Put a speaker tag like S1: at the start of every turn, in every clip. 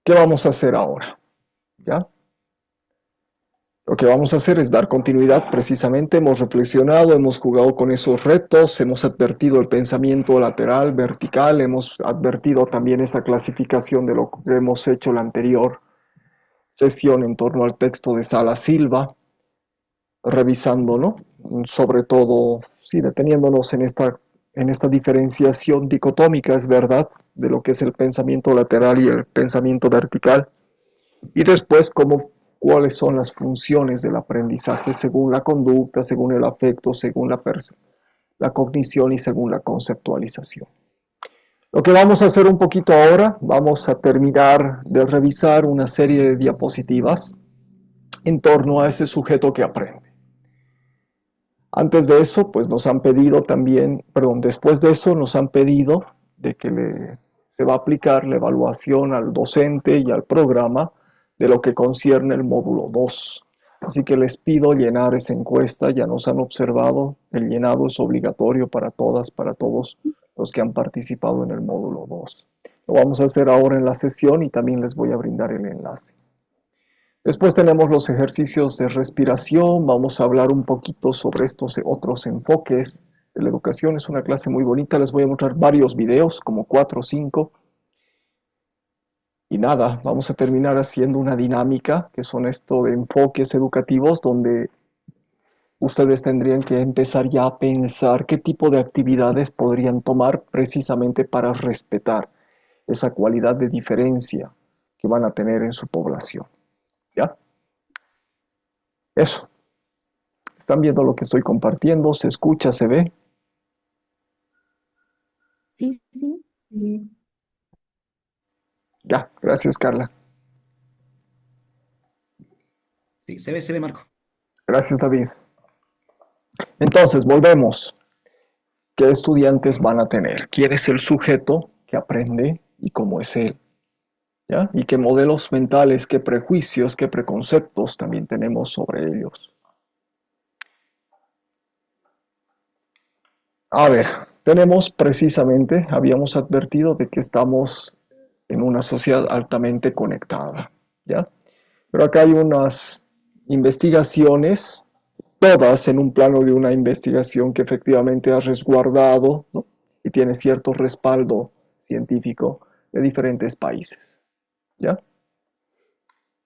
S1: ¿Qué vamos a hacer ahora? ¿Ya? Lo que vamos a hacer es dar continuidad. Precisamente hemos reflexionado, hemos jugado con esos retos, hemos advertido el pensamiento lateral, vertical, hemos advertido también esa clasificación de lo que hemos hecho la anterior sesión en torno al texto de Sala Silva, revisándolo, sobre todo, sí, deteniéndonos en esta diferenciación dicotómica, es verdad, de lo que es el pensamiento lateral y el pensamiento vertical. Y después, cuáles son las funciones del aprendizaje según la conducta, según el afecto, según la cognición y según la conceptualización. Lo que vamos a hacer un poquito ahora, vamos a terminar de revisar una serie de diapositivas en torno a ese sujeto que aprende. Antes de eso, pues nos han pedido también, perdón, después de eso nos han pedido de que se va a aplicar la evaluación al docente y al programa de lo que concierne el módulo 2. Así que les pido llenar esa encuesta, ya nos han observado, el llenado es obligatorio para todas, para todos los que han participado en el módulo 2. Lo vamos a hacer ahora en la sesión y también les voy a brindar el enlace. Después tenemos los ejercicios de respiración, vamos a hablar un poquito sobre estos otros enfoques de la educación. Es una clase muy bonita, les voy a mostrar varios videos, como 4 o 5. Y nada, vamos a terminar haciendo una dinámica, que son esto de enfoques educativos, donde ustedes tendrían que empezar ya a pensar qué tipo de actividades podrían tomar precisamente para respetar esa cualidad de diferencia que van a tener en su población. ¿Ya? Eso. ¿Están viendo lo que estoy compartiendo? ¿Se escucha? ¿Se ve?
S2: Sí, sí.
S1: Ya, gracias Carla.
S3: Sí, se ve, Marco.
S1: Gracias David. Entonces, volvemos. ¿Qué estudiantes van a tener? ¿Quién es el sujeto que aprende y cómo es él? ¿Ya? Y qué modelos mentales, qué prejuicios, qué preconceptos también tenemos sobre ellos. A ver, tenemos precisamente, habíamos advertido de que estamos en una sociedad altamente conectada, ¿ya? Pero acá hay unas investigaciones, todas en un plano de una investigación que efectivamente ha resguardado, ¿no? Y tiene cierto respaldo científico de diferentes países, ¿ya?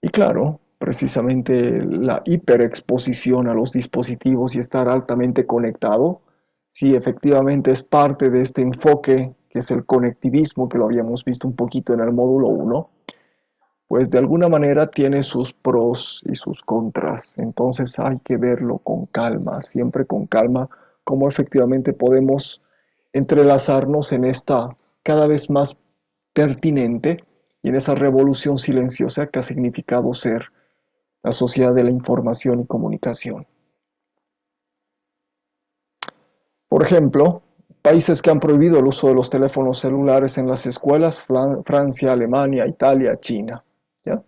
S1: Y claro, precisamente la hiperexposición a los dispositivos y estar altamente conectado, sí, efectivamente es parte de este enfoque que es el conectivismo, que lo habíamos visto un poquito en el módulo 1, pues de alguna manera tiene sus pros y sus contras. Entonces hay que verlo con calma, siempre con calma, cómo efectivamente podemos entrelazarnos en esta cada vez más pertinente y en esa revolución silenciosa que ha significado ser la sociedad de la información y comunicación. Por ejemplo, países que han prohibido el uso de los teléfonos celulares en las escuelas: Francia, Alemania, Italia, China. ¿Ya?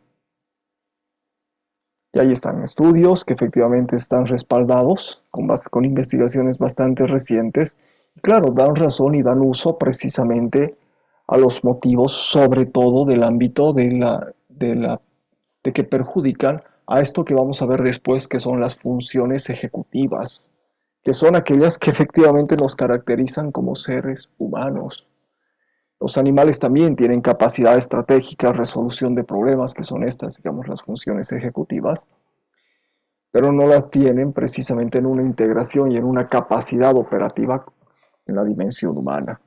S1: Y ahí están estudios que efectivamente están respaldados con investigaciones bastante recientes. Y claro, dan razón y dan uso precisamente a los motivos, sobre todo del ámbito de que perjudican a esto que vamos a ver después, que son las funciones ejecutivas, que son aquellas que efectivamente nos caracterizan como seres humanos. Los animales también tienen capacidad estratégica, resolución de problemas, que son estas, digamos, las funciones ejecutivas, pero no las tienen precisamente en una integración y en una capacidad operativa en la dimensión humana.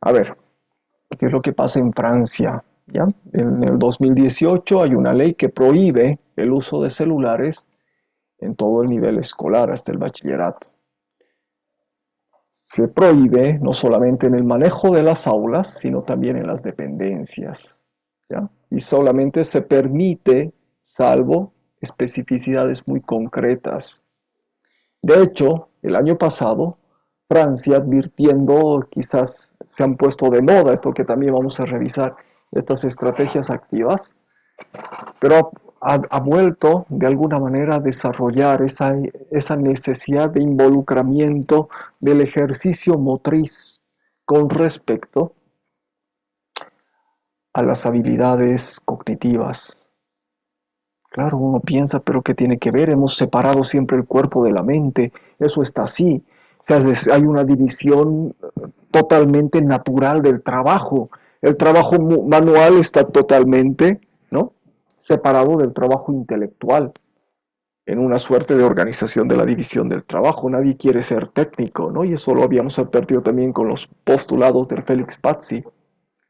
S1: A ver, ¿qué es lo que pasa en Francia? ¿Ya? En el 2018 hay una ley que prohíbe el uso de celulares en todo el nivel escolar, hasta el bachillerato. Se prohíbe no solamente en el manejo de las aulas, sino también en las dependencias, ¿ya? Y solamente se permite, salvo especificidades muy concretas. De hecho, el año pasado, Francia, advirtiendo, quizás se han puesto de moda, esto que también vamos a revisar, estas estrategias activas, pero ha vuelto de alguna manera a desarrollar esa necesidad de involucramiento del ejercicio motriz con respecto a las habilidades cognitivas. Claro, uno piensa, pero ¿qué tiene que ver? Hemos separado siempre el cuerpo de la mente. Eso está así. O sea, hay una división totalmente natural del trabajo. El trabajo manual está totalmente, ¿no?, separado del trabajo intelectual, en una suerte de organización de la división del trabajo. Nadie quiere ser técnico, ¿no? Y eso lo habíamos advertido también con los postulados del Félix Pazzi,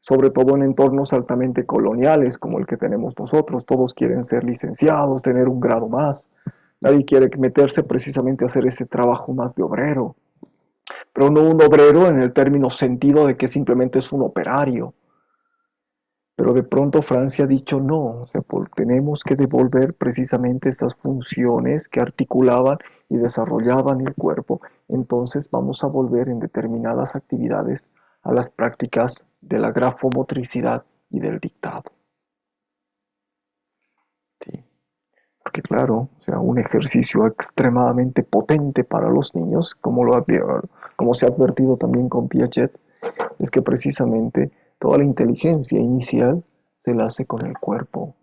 S1: sobre todo en entornos altamente coloniales como el que tenemos nosotros. Todos quieren ser licenciados, tener un grado más. Nadie quiere meterse precisamente a hacer ese trabajo más de obrero. Pero no un obrero en el término sentido de que simplemente es un operario. Pero de pronto Francia ha dicho no, o sea, tenemos que devolver precisamente esas funciones que articulaban y desarrollaban el cuerpo. Entonces vamos a volver en determinadas actividades a las prácticas de la grafomotricidad y del dictado. Sí. Porque claro, o sea, un ejercicio extremadamente potente para los niños, como se ha advertido también con Piaget, es que precisamente toda la inteligencia inicial se la hace con el cuerpo.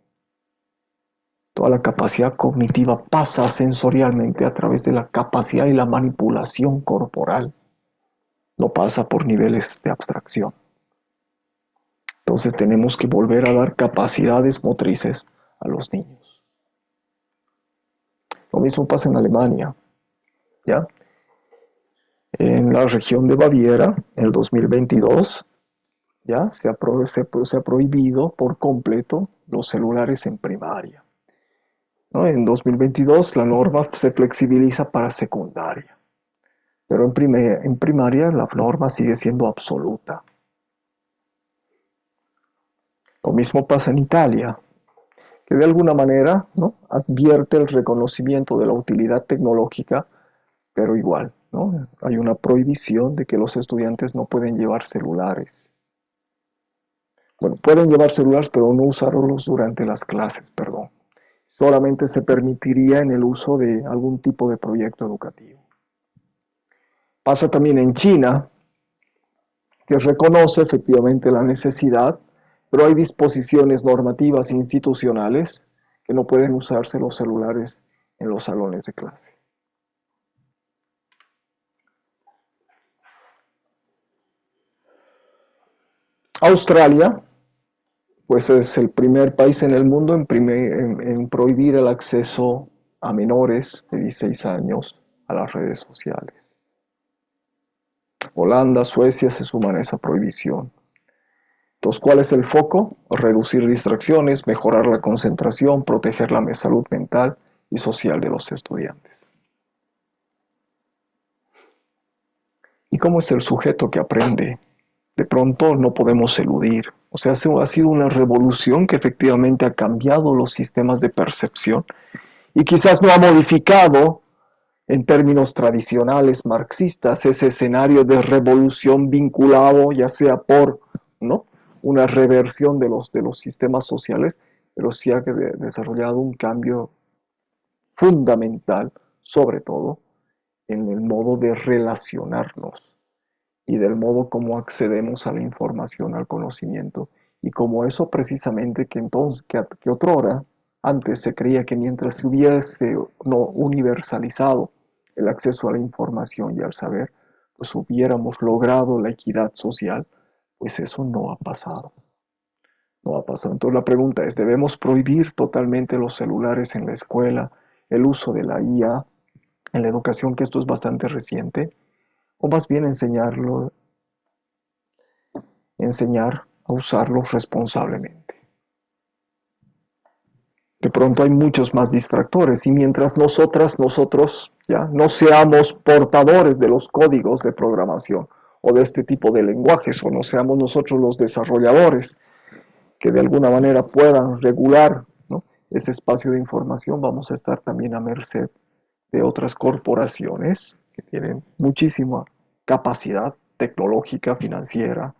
S1: Toda la capacidad cognitiva pasa sensorialmente a través de la capacidad y la manipulación corporal. No pasa por niveles de abstracción. Entonces tenemos que volver a dar capacidades motrices a los niños. Lo mismo pasa en Alemania, ¿ya? En la región de Baviera, en el 2022, ya se ha prohibido por completo los celulares en primaria, ¿no? En 2022 la norma se flexibiliza para secundaria, pero en primaria la norma sigue siendo absoluta. Lo mismo pasa en Italia, que de alguna manera, ¿no?, advierte el reconocimiento de la utilidad tecnológica, pero igual, ¿no?, hay una prohibición de que los estudiantes no pueden llevar celulares. Bueno, pueden llevar celulares, pero no usarlos durante las clases, perdón. Solamente se permitiría en el uso de algún tipo de proyecto educativo. Pasa también en China, que reconoce efectivamente la necesidad, pero hay disposiciones normativas institucionales que no pueden usarse los celulares en los salones de clase. Australia, pues es el primer país en el mundo en prohibir el acceso a menores de 16 años a las redes sociales. Holanda, Suecia se suman a esa prohibición. Entonces, ¿cuál es el foco? Reducir distracciones, mejorar la concentración, proteger la salud mental y social de los estudiantes. ¿Y cómo es el sujeto que aprende? De pronto no podemos eludir. O sea, ha sido una revolución que efectivamente ha cambiado los sistemas de percepción y quizás no ha modificado en términos tradicionales marxistas ese escenario de revolución vinculado ya sea por, ¿no?, una reversión de los sistemas sociales, pero sí ha desarrollado un cambio fundamental, sobre todo en el modo de relacionarnos y del modo como accedemos a la información, al conocimiento, y como eso precisamente que otrora, antes se creía que mientras se hubiese no universalizado el acceso a la información y al saber, pues hubiéramos logrado la equidad social, pues eso no ha pasado. No ha pasado. Entonces la pregunta es, ¿debemos prohibir totalmente los celulares en la escuela, el uso de la IA en la educación, que esto es bastante reciente? O más bien enseñar a usarlos responsablemente. De pronto hay muchos más distractores y mientras nosotros ya no seamos portadores de los códigos de programación o de este tipo de lenguajes, o no seamos nosotros los desarrolladores que de alguna manera puedan regular, ¿no?, ese espacio de información, vamos a estar también a merced de otras corporaciones que tienen muchísima capacidad tecnológica, financiera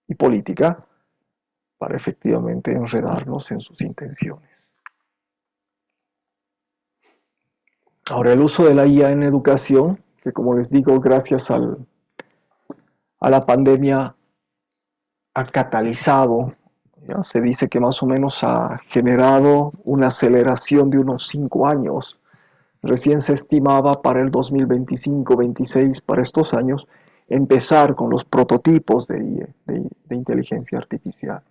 S1: y política para efectivamente enredarnos en sus intenciones. Ahora, el uso de la IA en educación, que como les digo, gracias a la pandemia ha catalizado ¿ya? Se dice que más o menos ha generado una aceleración de unos 5 años. Recién se estimaba para el 2025-26, para estos años, empezar con los prototipos de inteligencia artificial.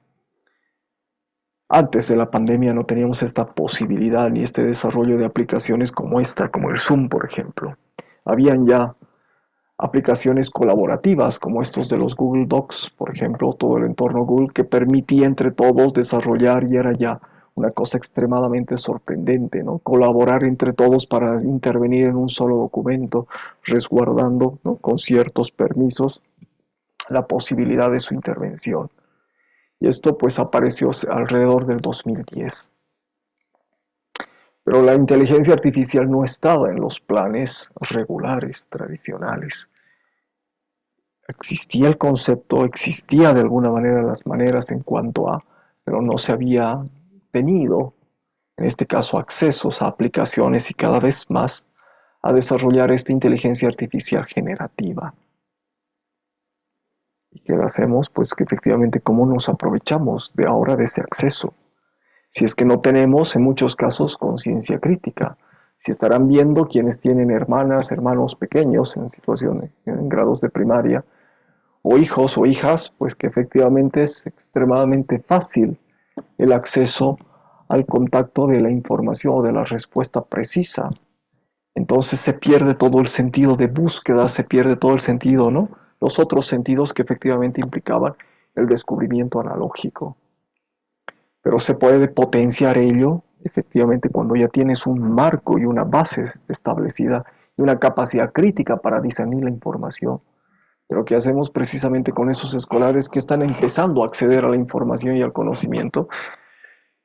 S1: Antes de la pandemia no teníamos esta posibilidad ni este desarrollo de aplicaciones como esta, como el Zoom, por ejemplo. Habían ya aplicaciones colaborativas como estos de los Google Docs, por ejemplo, todo el entorno Google que permitía entre todos desarrollar y era ya una cosa extremadamente sorprendente, ¿no? Colaborar entre todos para intervenir en un solo documento, resguardando, ¿no?, con ciertos permisos la posibilidad de su intervención. Y esto pues apareció alrededor del 2010. Pero la inteligencia artificial no estaba en los planes regulares, tradicionales. Existía el concepto, existía de alguna manera las maneras en cuanto a, pero no se había tenido, en este caso, accesos a aplicaciones y cada vez más a desarrollar esta inteligencia artificial generativa. ¿Y qué hacemos? Pues que efectivamente, ¿cómo nos aprovechamos de ahora de ese acceso? Si es que no tenemos, en muchos casos, conciencia crítica. Si estarán viendo quienes tienen hermanas, hermanos pequeños en situaciones, en grados de primaria, o hijos o hijas, pues que efectivamente es extremadamente fácil el acceso al contacto de la información o de la respuesta precisa. Entonces se pierde todo el sentido de búsqueda, se pierde todo el sentido, ¿no? Los otros sentidos que efectivamente implicaban el descubrimiento analógico. Pero se puede potenciar ello efectivamente cuando ya tienes un marco y una base establecida y una capacidad crítica para discernir la información. Pero ¿qué hacemos precisamente con esos escolares que están empezando a acceder a la información y al conocimiento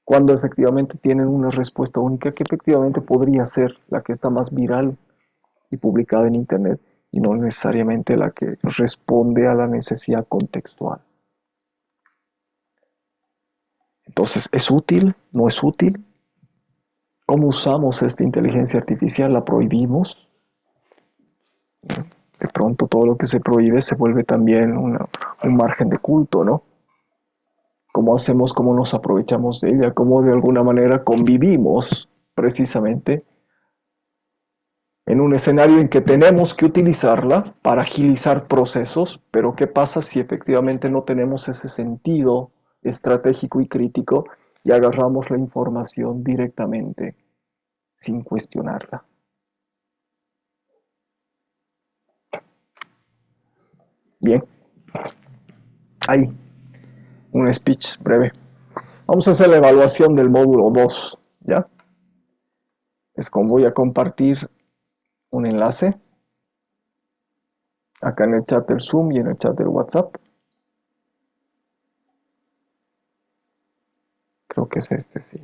S1: cuando efectivamente tienen una respuesta única que efectivamente podría ser la que está más viral y publicada en Internet y no necesariamente la que responde a la necesidad contextual? Entonces, ¿es útil? ¿No es útil? ¿Cómo usamos esta inteligencia artificial? ¿La prohibimos? De pronto todo lo que se prohíbe se vuelve también un margen de culto, ¿no? ¿Cómo hacemos, cómo nos aprovechamos de ella, cómo de alguna manera convivimos precisamente en un escenario en que tenemos que utilizarla para agilizar procesos, pero qué pasa si efectivamente no tenemos ese sentido estratégico y crítico y agarramos la información directamente sin cuestionarla? Bien, ahí, un speech breve. Vamos a hacer la evaluación del módulo 2, ¿ya? Es como voy a compartir un enlace acá en el chat del Zoom y en el chat del WhatsApp. Creo que es este, sí.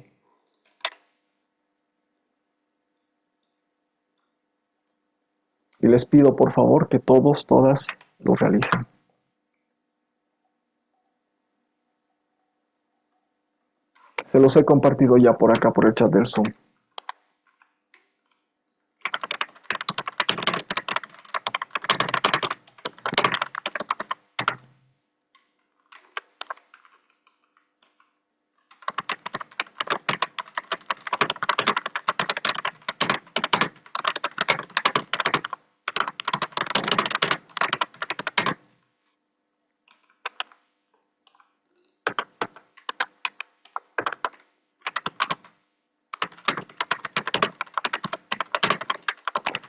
S1: Y les pido por favor que todos, todas lo realicen. Se los he compartido ya por acá, por el chat del Zoom.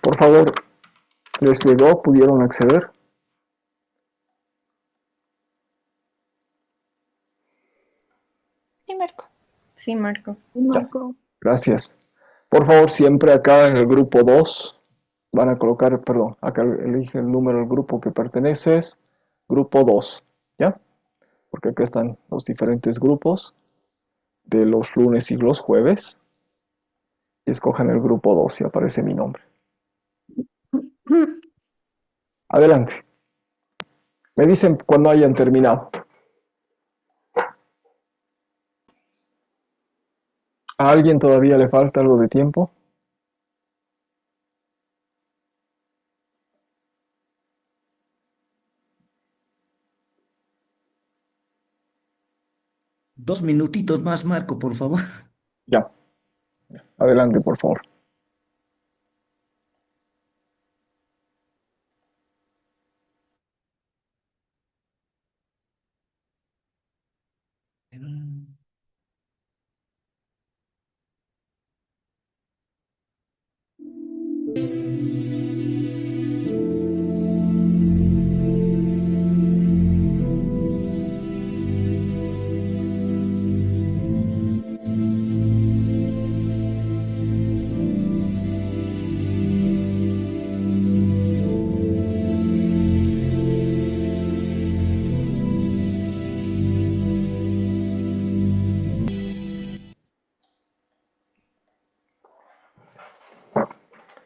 S1: Por favor, ¿les llegó? ¿Pudieron acceder?
S2: Sí, Marco.
S4: Sí, Marco.
S1: Ya, gracias. Por favor, siempre acá en el grupo 2 van a colocar, perdón, acá elige el número del grupo que perteneces, grupo 2, ¿ya? Porque acá están los diferentes grupos de los lunes y los jueves. Y escojan el grupo 2 y aparece mi nombre. Adelante. Me dicen cuando hayan terminado. ¿A alguien todavía le falta algo de tiempo?
S3: 2 minutitos más, Marco, por favor.
S1: Ya, adelante, por favor.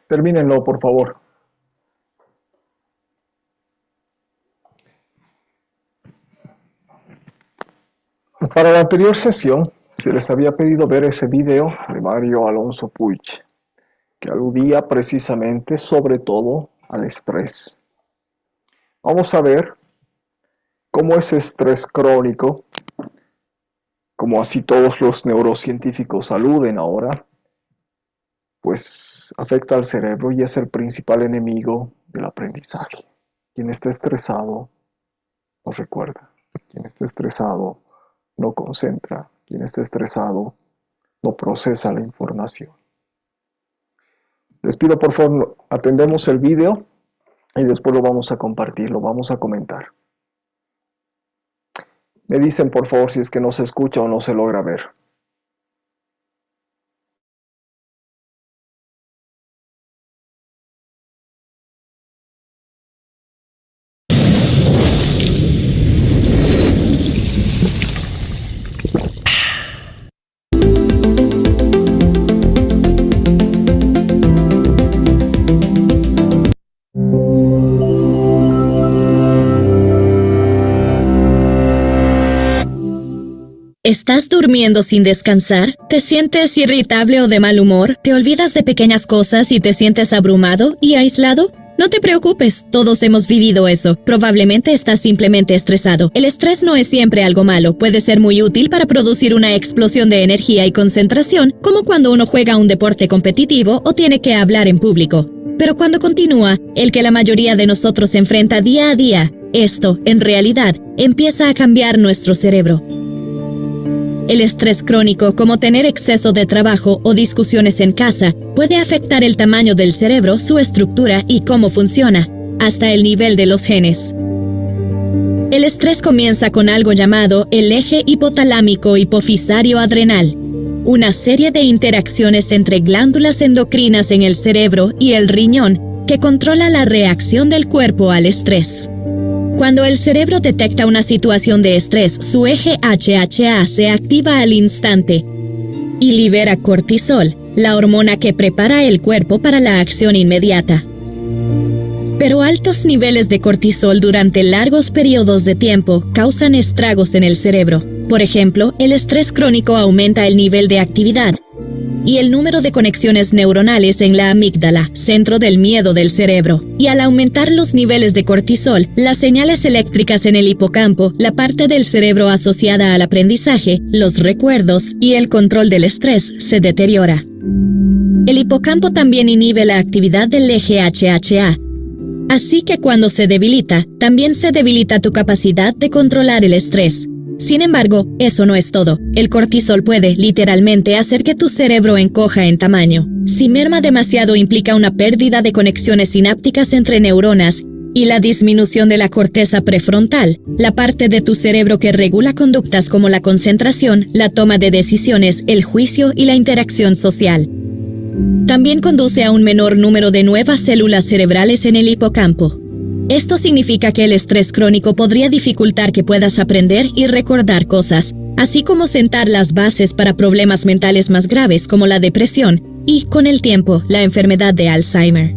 S1: Termínenlo, por favor. Para la anterior sesión, se les había pedido ver ese video de Mario Alonso Puig, que aludía precisamente, sobre todo, al estrés. Vamos a ver cómo ese estrés crónico, como así todos los neurocientíficos aluden ahora, pues afecta al cerebro y es el principal enemigo del aprendizaje. Quien está estresado no recuerda. Quien está estresado no concentra. Quien está estresado no procesa la información. Les pido por favor, atendemos el video y después lo vamos a compartir, lo vamos a comentar. Me dicen por favor si es que no se escucha o no se logra ver.
S4: ¿Estás durmiendo sin descansar? ¿Te sientes irritable o de mal humor? ¿Te olvidas de pequeñas cosas y te sientes abrumado y aislado? No te preocupes, todos hemos vivido eso. Probablemente estás simplemente estresado. El estrés no es siempre algo malo. Puede ser muy útil para producir una explosión de energía y concentración, como cuando uno juega un deporte competitivo o tiene que hablar en público. Pero cuando continúa, el que la mayoría de nosotros enfrenta día a día, esto, en realidad, empieza a cambiar nuestro cerebro. El estrés crónico, como tener exceso de trabajo o discusiones en casa, puede afectar el tamaño del cerebro, su estructura y cómo funciona, hasta el nivel de los genes. El estrés comienza con algo llamado el eje hipotalámico hipofisario adrenal, una serie de interacciones entre glándulas endocrinas en el cerebro y el riñón que controla la reacción del cuerpo al estrés. Cuando el cerebro detecta una situación de estrés, su eje HHA se activa al instante y libera cortisol, la hormona que prepara el cuerpo para la acción inmediata. Pero altos niveles de cortisol durante largos periodos de tiempo causan estragos en el cerebro. Por ejemplo, el estrés crónico aumenta el nivel de actividad y el número de conexiones neuronales en la amígdala, centro del miedo del cerebro. Y al aumentar los niveles de cortisol, las señales eléctricas en el hipocampo, la parte del cerebro asociada al aprendizaje, los recuerdos y el control del estrés, se deteriora. El hipocampo también inhibe la actividad del eje HHA. Así que cuando se debilita, también se debilita tu capacidad de controlar el estrés. Sin embargo, eso no es todo. El cortisol puede, literalmente, hacer que tu cerebro encoja en tamaño. Si merma demasiado implica una pérdida de conexiones sinápticas entre neuronas y la disminución de la corteza prefrontal, la parte de tu cerebro que regula conductas como la concentración, la toma de decisiones, el juicio y la interacción social. También conduce a un menor número de nuevas células cerebrales en el hipocampo. Esto significa que el estrés crónico podría dificultar que puedas aprender y recordar cosas, así como sentar las bases para problemas mentales más graves como la depresión y, con el tiempo, la enfermedad de Alzheimer.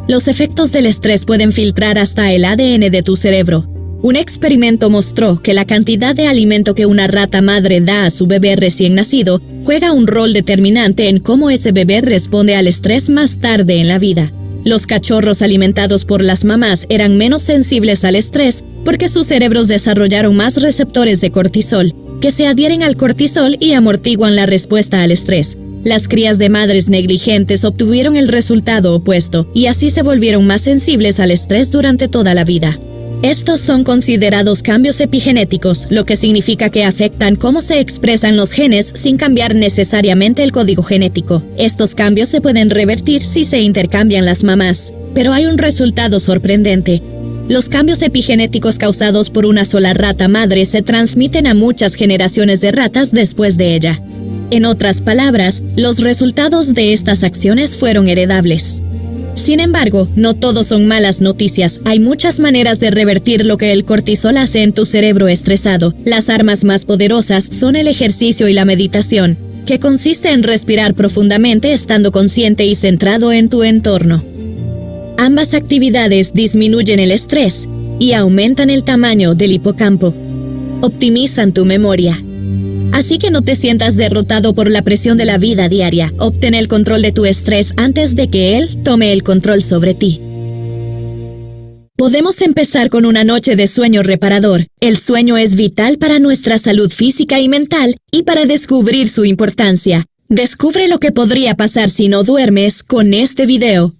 S4: Los efectos del estrés pueden filtrar hasta el ADN de tu cerebro. Un experimento mostró que la cantidad de alimento que una rata madre da a su bebé recién nacido juega un rol determinante en cómo ese bebé responde al estrés más tarde en la vida. Los cachorros alimentados por las mamás eran menos sensibles al estrés porque sus cerebros desarrollaron más receptores de cortisol, que se adhieren al cortisol y amortiguan la respuesta al estrés. Las crías de madres negligentes obtuvieron el resultado opuesto y así se volvieron más sensibles al estrés durante toda la vida. Estos son considerados cambios epigenéticos, lo que significa que afectan cómo se expresan los genes sin cambiar necesariamente el código genético. Estos cambios se pueden revertir si se intercambian las mamás, pero hay un resultado sorprendente. Los cambios epigenéticos causados por una sola rata madre se transmiten a muchas generaciones de ratas después de ella. En otras palabras, los resultados de estas acciones fueron heredables. Sin embargo, no todo son malas noticias. Hay muchas maneras de revertir lo que el cortisol hace en tu cerebro estresado. Las armas más poderosas son el ejercicio y la meditación, que consiste en respirar profundamente estando consciente y centrado en tu entorno. Ambas actividades disminuyen el estrés y aumentan el tamaño del hipocampo. Optimizan tu memoria. Así que no te sientas derrotado por la presión de la vida diaria. Obtén el control de tu estrés antes de que él tome el control sobre ti. Podemos empezar con una noche de sueño reparador. El sueño es vital para nuestra salud física y mental y para descubrir su importancia. Descubre lo que podría pasar si no duermes con este video.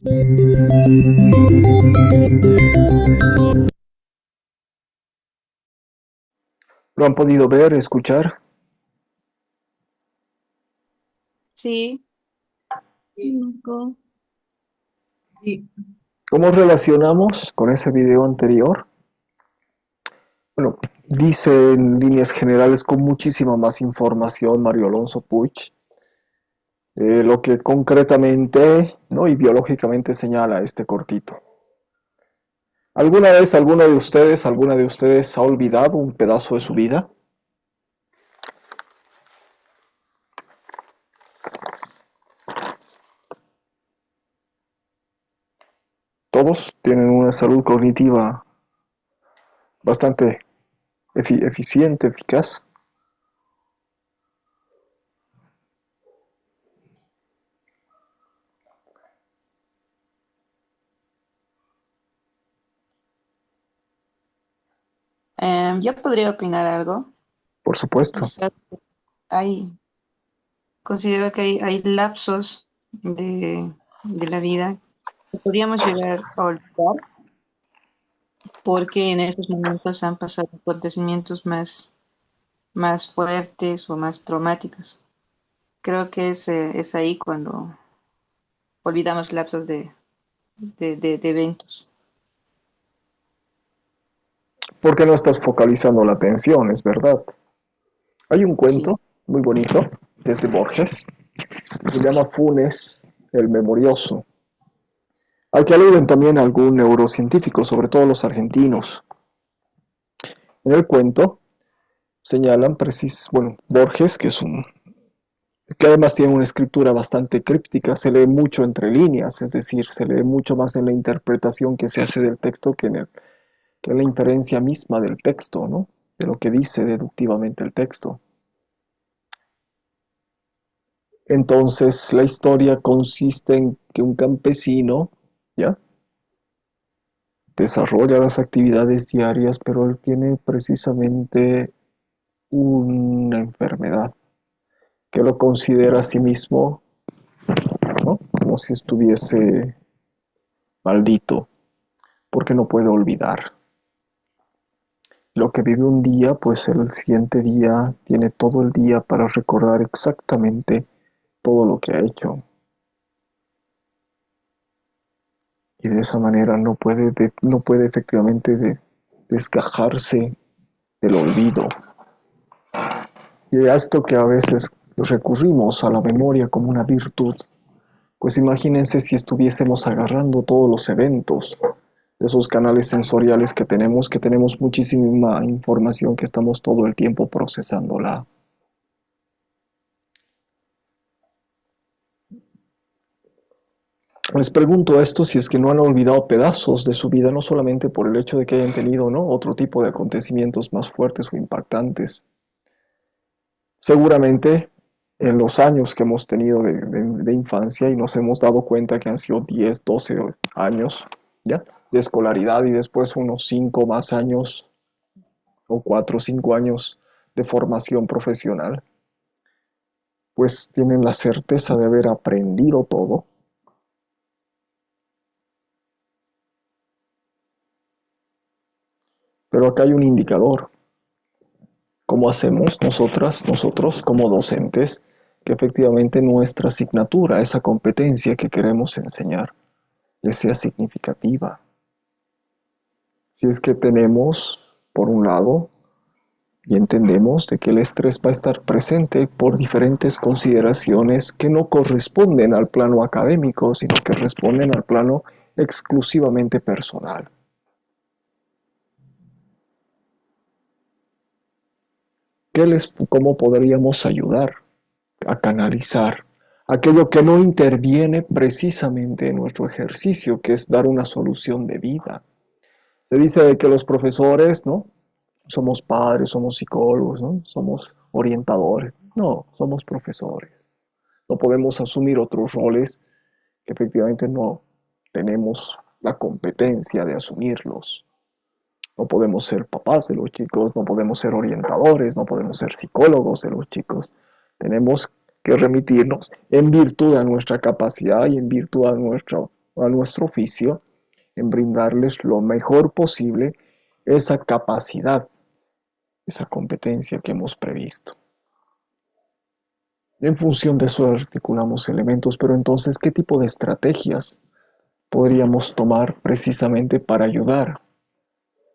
S1: ¿Lo han podido ver, escuchar?
S2: Sí.
S1: ¿Cómo relacionamos con ese video anterior? Bueno, dice en líneas generales con muchísima más información Mario Alonso Puig, lo que concretamente, ¿no?, y biológicamente señala este cortito. ¿Alguna vez alguna de ustedes ha olvidado un pedazo de su vida? Todos tienen una salud cognitiva bastante eficiente, eficaz.
S2: Yo podría opinar algo.
S1: Por supuesto.
S2: Quizás hay, considero que hay lapsos de la vida que podríamos llegar a olvidar porque en esos momentos han pasado acontecimientos más fuertes o más traumáticos. Creo que es ahí cuando olvidamos lapsos de eventos.
S1: Porque no estás focalizando la atención, es verdad. Hay un cuento muy bonito, que es de Borges, que se llama Funes el Memorioso, al que aluden también algún neurocientífico, sobre todo los argentinos. En el cuento señalan Borges, que además tiene una escritura bastante críptica, se lee mucho entre líneas, es decir, se lee mucho más en la interpretación que se hace del texto que en la inferencia misma del texto, ¿no?, de lo que dice deductivamente el texto. Entonces, la historia consiste en que un campesino, ¿ya?, desarrolla las actividades diarias, pero él tiene precisamente una enfermedad que lo considera a sí mismo, ¿no?, como si estuviese maldito, porque no puede olvidar. Lo que vive un día, pues el siguiente día tiene todo el día para recordar exactamente todo lo que ha hecho. Y de esa manera no puede efectivamente desgajarse del olvido. Y a esto que a veces recurrimos a la memoria como una virtud, pues imagínense si estuviésemos agarrando todos los eventos, esos canales sensoriales que tenemos muchísima información que estamos todo el tiempo procesándola. Les pregunto esto si es que no han olvidado pedazos de su vida, no solamente por el hecho de que hayan tenido, ¿no?, otro tipo de acontecimientos más fuertes o impactantes. Seguramente en los años que hemos tenido de infancia y nos hemos dado cuenta que han sido 10, 12 años, ¿ya?, de escolaridad y después unos 5 más años o 4 o 5 años de formación profesional, pues tienen la certeza de haber aprendido todo. Pero acá hay un indicador. ¿Cómo hacemos nosotros como docentes, que efectivamente nuestra asignatura, esa competencia que queremos enseñar, les sea significativa? Si es que tenemos, por un lado, y entendemos de que el estrés va a estar presente por diferentes consideraciones que no corresponden al plano académico, sino que responden al plano exclusivamente personal. ¿Cómo podríamos ayudar a canalizar aquello que no interviene precisamente en nuestro ejercicio, que es dar una solución de vida? Se dice de que los profesores, ¿no? Somos padres, somos psicólogos, ¿no? Somos orientadores. No, somos profesores. No podemos asumir otros roles que efectivamente no tenemos la competencia de asumirlos. No podemos ser papás de los chicos, no podemos ser orientadores, no podemos ser psicólogos de los chicos. Tenemos que remitirnos en virtud de nuestra capacidad y en virtud de nuestro oficio, en brindarles lo mejor posible esa capacidad, esa competencia que hemos previsto. En función de eso articulamos elementos, pero entonces, ¿qué tipo de estrategias podríamos tomar precisamente para ayudar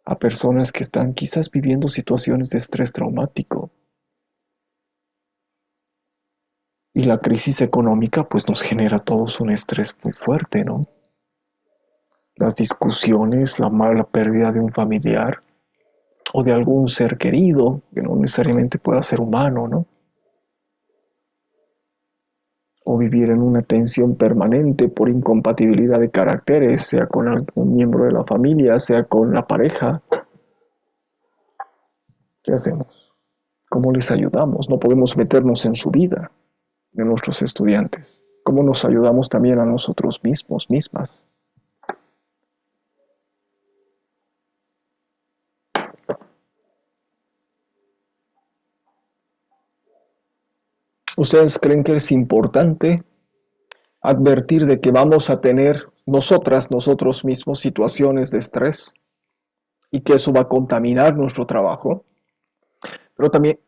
S1: a personas que están quizás viviendo situaciones de estrés traumático? Y la crisis económica pues nos genera a todos un estrés muy fuerte, ¿no? Las discusiones, la mala pérdida de un familiar o de algún ser querido, que no necesariamente pueda ser humano, ¿no? O vivir en una tensión permanente por incompatibilidad de caracteres, sea con algún miembro de la familia, sea con la pareja. ¿Qué hacemos? ¿Cómo les ayudamos? No podemos meternos en su vida de nuestros estudiantes. ¿Cómo nos ayudamos también a nosotros mismos, mismas? ¿Ustedes creen que es importante advertir de que vamos a tener nosotros mismos situaciones de estrés y que eso va a contaminar nuestro trabajo? Pero también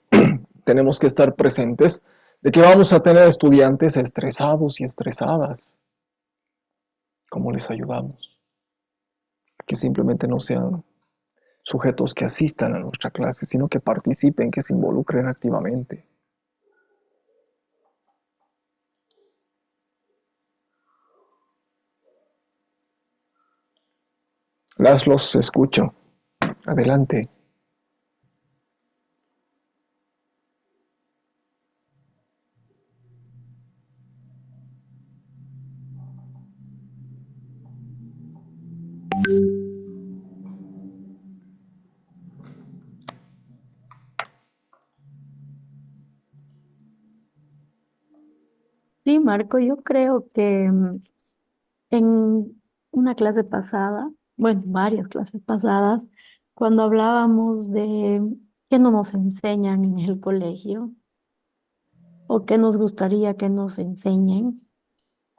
S1: tenemos que estar presentes de que vamos a tener estudiantes estresados y estresadas. ¿Cómo les ayudamos? Que simplemente no sean sujetos que asistan a nuestra clase, sino que participen, que se involucren activamente. Los escucho. Adelante.
S5: Sí, Marco, yo creo que en una clase pasada, bueno, varias clases pasadas, cuando hablábamos de qué no nos enseñan en el colegio o qué nos gustaría que nos enseñen,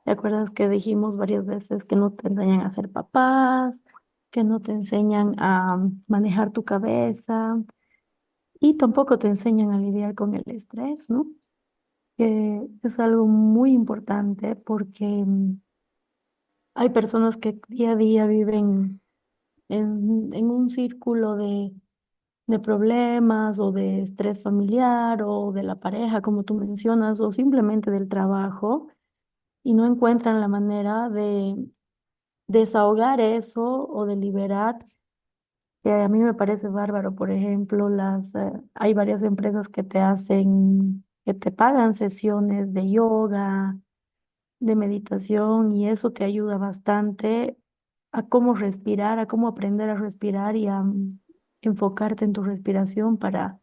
S5: ¿te acuerdas que dijimos varias veces que no te enseñan a ser papás, que no te enseñan a manejar tu cabeza y tampoco te enseñan a lidiar con el estrés, ¿no? Que es algo muy importante porque hay personas que día a día viven en un círculo de problemas o de estrés familiar o de la pareja, como tú mencionas, o simplemente del trabajo y no encuentran la manera de desahogar eso o de liberar, que a mí me parece bárbaro. Por ejemplo, hay varias empresas que que te pagan sesiones de yoga, de meditación y eso te ayuda bastante a cómo respirar, a cómo aprender a respirar y a enfocarte en tu respiración para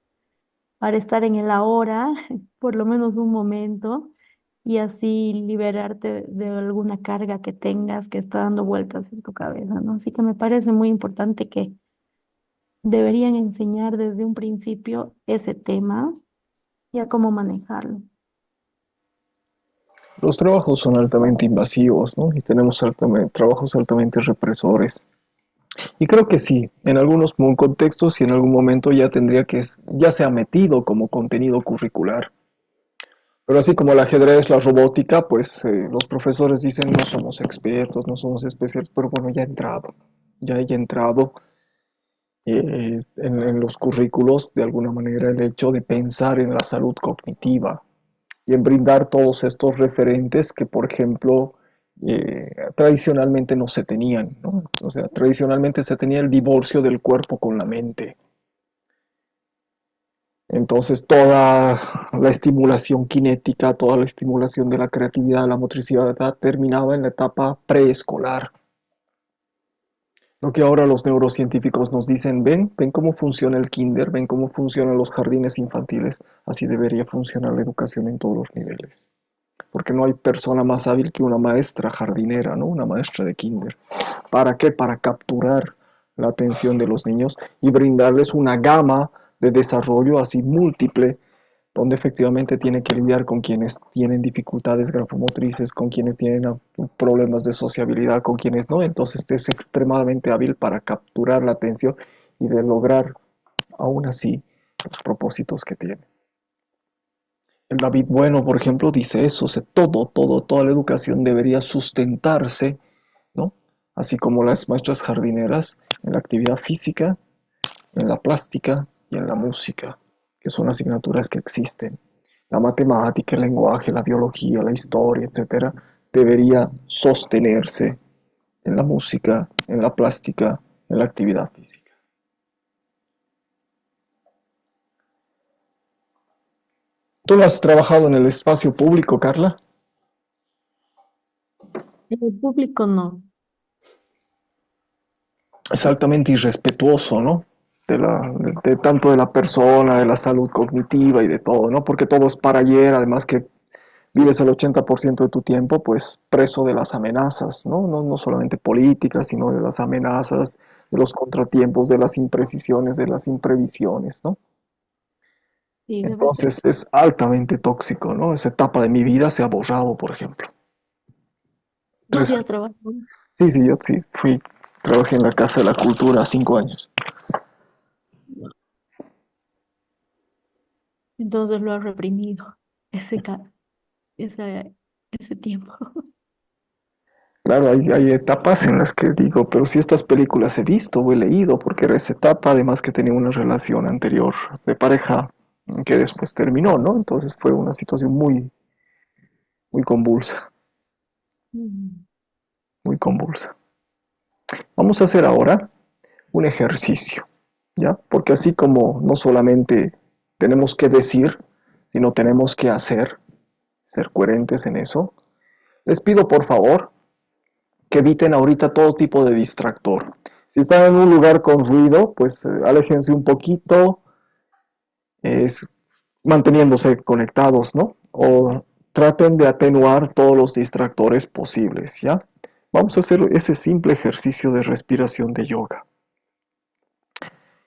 S5: estar en el ahora, por lo menos un momento, y así liberarte de alguna carga que tengas que está dando vueltas en tu cabeza, ¿no? Así que me parece muy importante deberían enseñar desde un principio ese tema y a cómo manejarlo.
S1: Los trabajos son altamente invasivos, ¿no? Y tenemos trabajos altamente represores. Y creo que sí, en algunos contextos y en algún momento ya tendría que, ya se ha metido como contenido curricular. Pero así como el ajedrez, la robótica, pues los profesores dicen no somos expertos, no somos especialistas, pero bueno, ya ha entrado, ya haya entrado en los currículos de alguna manera el hecho de pensar en la salud cognitiva y en brindar todos estos referentes que, por ejemplo, tradicionalmente no se tenían, ¿no? O sea, tradicionalmente se tenía el divorcio del cuerpo con la mente. Entonces, toda la estimulación cinética, toda la estimulación de la creatividad, la motricidad, terminaba en la etapa preescolar. Lo que ahora los neurocientíficos nos dicen, ven cómo funciona el kinder, ven cómo funcionan los jardines infantiles, así debería funcionar la educación en todos los niveles. Porque no hay persona más hábil que una maestra jardinera, ¿no? Una maestra de kinder. ¿Para qué? Para capturar la atención de los niños y brindarles una gama de desarrollo así múltiple, donde efectivamente tiene que lidiar con quienes tienen dificultades grafomotrices, con quienes tienen problemas de sociabilidad, con quienes no. Entonces es extremadamente hábil para capturar la atención y de lograr aún así los propósitos que tiene. El David Bueno, por ejemplo, dice eso, toda la educación debería sustentarse, ¿no? Así como las maestras jardineras, en la actividad física, en la plástica y en la música, que son asignaturas que existen. La matemática, el lenguaje, la biología, la historia, etcétera, debería sostenerse en la música, en la plástica, en la actividad física. ¿Tú has trabajado en el espacio público, Carla?
S5: El público no.
S1: Es altamente irrespetuoso, ¿no? De tanto de la persona, de la salud cognitiva y de todo, ¿no? Porque todo es para ayer, además que vives el 80% de tu tiempo, pues, preso de las amenazas, ¿no? No solamente políticas, sino de las amenazas, de los contratiempos, de las imprecisiones, de las imprevisiones, ¿no?
S5: Sí, debe ser.
S1: Entonces es altamente tóxico, ¿no? Esa etapa de mi vida se ha borrado, por ejemplo.
S5: ¿Tú
S1: 3
S5: sí has
S1: años.
S5: trabajado?
S1: Sí, yo sí trabajé en la Casa de la Cultura 5 años.
S5: Entonces lo has reprimido ese, ese tiempo.
S1: Claro, hay etapas en las que digo, pero si estas películas he visto o he leído, porque era esa etapa, además que tenía una relación anterior de pareja que después terminó, ¿no? Entonces fue una situación muy convulsa,
S5: Mm.
S1: muy convulsa. Vamos a hacer ahora un ejercicio, ¿ya? Porque así como no solamente tenemos que decir, sino tenemos que hacer, ser coherentes en eso, les pido por favor que eviten ahorita todo tipo de distractor. Si están en un lugar con ruido, pues aléjense un poquito, es, manteniéndose conectados, ¿no? O traten de atenuar todos los distractores posibles, ¿ya? Vamos a hacer ese simple ejercicio de respiración de yoga,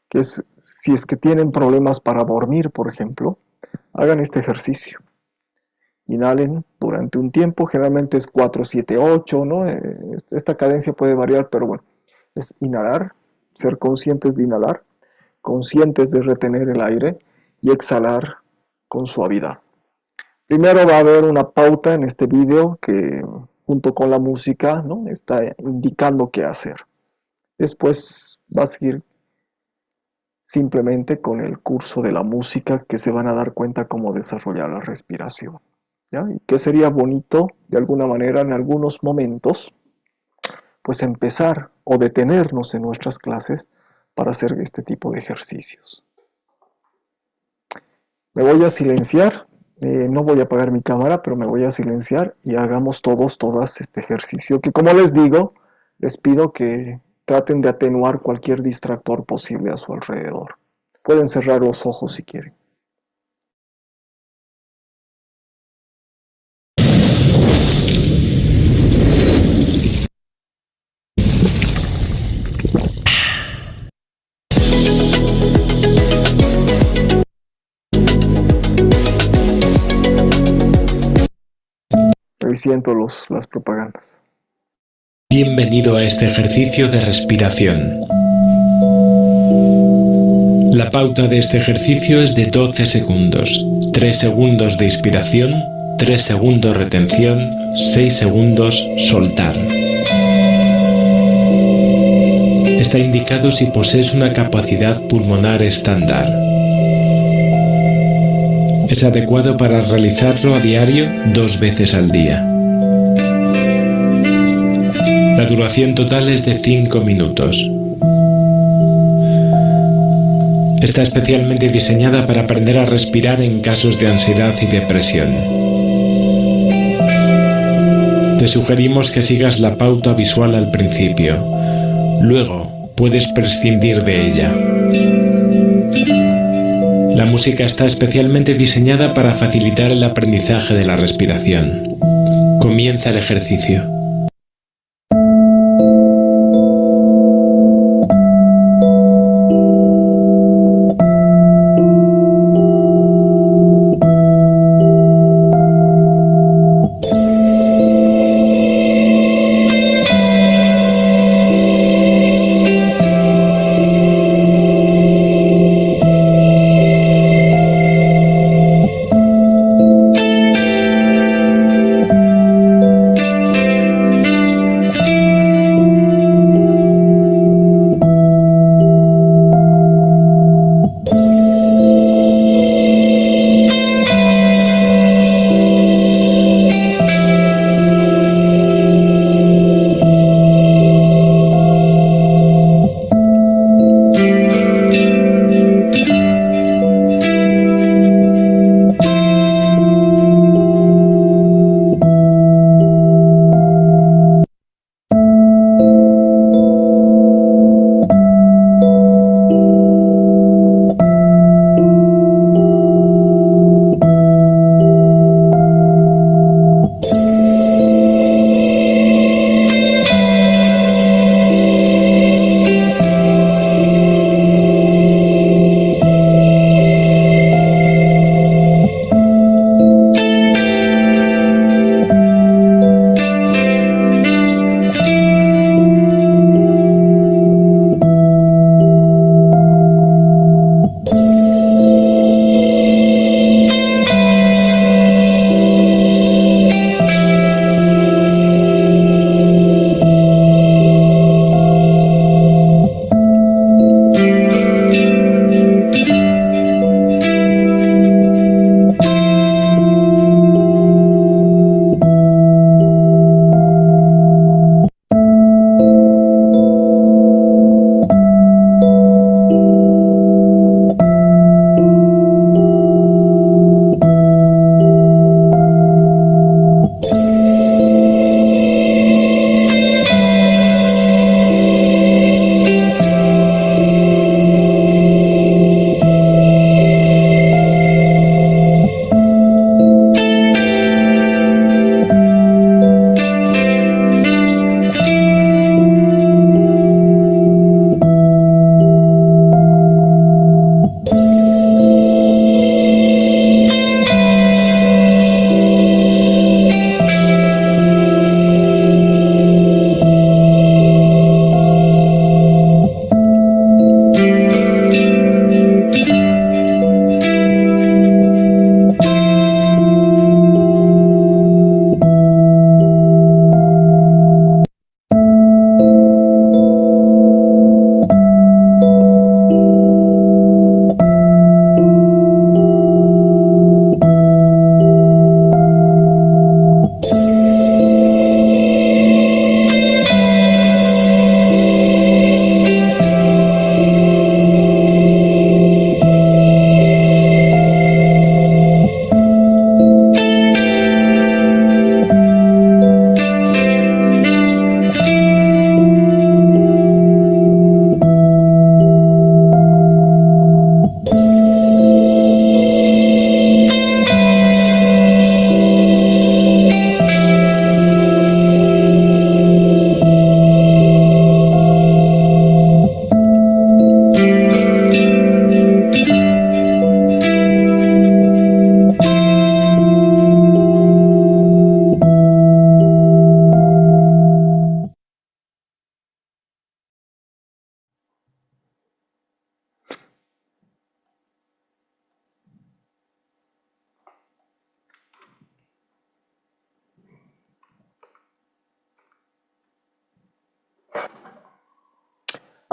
S1: que es, si es que tienen problemas para dormir, por ejemplo, hagan este ejercicio. Inhalen durante un tiempo, generalmente es 4, 7, 8, ¿no? Esta cadencia puede variar, pero bueno, es inhalar, ser conscientes de inhalar, conscientes de retener el aire y exhalar con suavidad. Primero va a haber una pauta en este video que junto con la música, ¿no? Está indicando qué hacer. Después va a seguir simplemente con el curso de la música que se van a dar cuenta cómo desarrollar la respiración, ¿ya? Y que sería bonito de alguna manera en algunos momentos pues empezar o detenernos en nuestras clases para hacer este tipo de ejercicios. Me voy a silenciar, no voy a apagar mi cámara, pero me voy a silenciar y hagamos todas este ejercicio que, como les digo, les pido que traten de atenuar cualquier distractor posible a su alrededor. Pueden cerrar los ojos si quieren. y siento las propagandas.
S6: Bienvenido a este ejercicio de respiración. La pauta de este ejercicio es de 12 segundos. 3 segundos de inspiración, 3 segundos retención, 6 segundos soltar. Está indicado si posees una capacidad pulmonar estándar. Es adecuado para realizarlo a diario 2 veces al día. La duración total es de 5 minutos. Está especialmente diseñada para aprender a respirar en casos de ansiedad y depresión. Te sugerimos que sigas la pauta visual al principio. Luego, puedes prescindir de ella. La música está especialmente diseñada para facilitar el aprendizaje de la respiración. Comienza el ejercicio.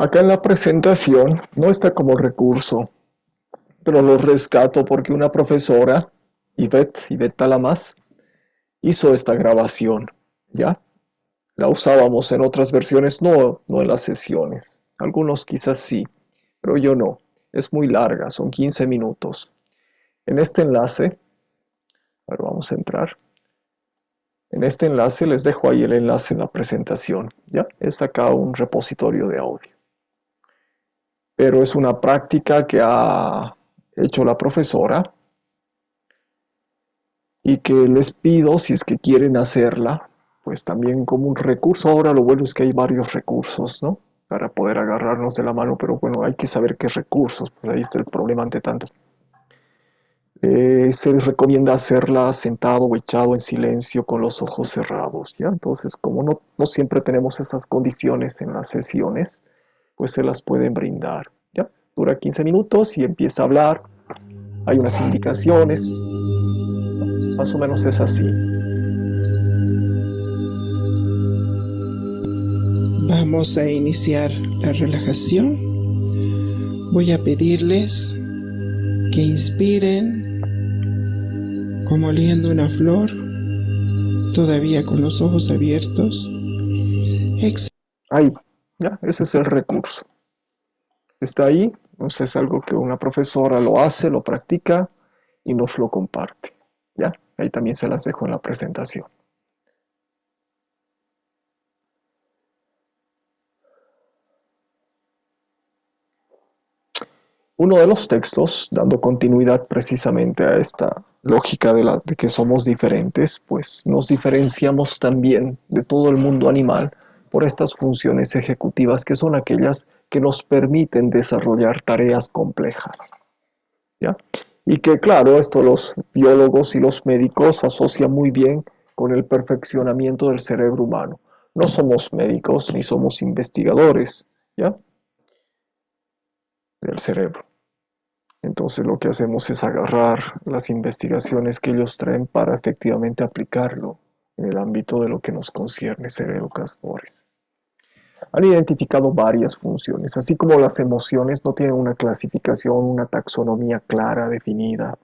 S1: Acá en la presentación no está como recurso, pero lo rescato porque una profesora, Ivette Talamas, hizo esta grabación, ¿ya? La usábamos en otras versiones, no en las sesiones. Algunos quizás sí, pero yo no. Es muy larga, son 15 minutos. En este enlace, ahora vamos a entrar. En este enlace les dejo ahí el enlace en la presentación, ¿ya? Es acá un repositorio de audio. Pero es una práctica que ha hecho la profesora y que les pido, si es que quieren hacerla, pues también como un recurso. Ahora lo bueno es que hay varios recursos, ¿no? Para poder agarrarnos de la mano, pero bueno, hay que saber qué recursos, pues ahí está el problema ante tantas. Se les recomienda hacerla sentado o echado en silencio con los ojos cerrados, ¿ya? Entonces, como no siempre tenemos esas condiciones en las sesiones, pues se las pueden brindar, ¿ya? Dura 15 minutos y empieza a hablar. Hay unas indicaciones. Más o menos es así.
S7: Vamos a iniciar la relajación. Voy a pedirles que inspiren como oliendo una flor, todavía con los ojos abiertos.
S1: Ahí, ya, ese es el recurso. Está ahí, entonces es algo que una profesora lo hace, lo practica y nos lo comparte. Ya, ahí también se las dejo en la presentación. Uno de los textos, dando continuidad precisamente a esta lógica de que somos diferentes, pues nos diferenciamos también de todo el mundo animal por estas funciones ejecutivas que son aquellas que nos permiten desarrollar tareas complejas, ¿ya? Y que claro, esto los biólogos y los médicos asocian muy bien con el perfeccionamiento del cerebro humano. No somos médicos ni somos investigadores, ¿ya? Del cerebro. Entonces lo que hacemos es agarrar las investigaciones que ellos traen para efectivamente aplicarlo en el ámbito de lo que nos concierne ser educadores. Han identificado varias funciones, así como las emociones no tienen una clasificación, una taxonomía clara, definida,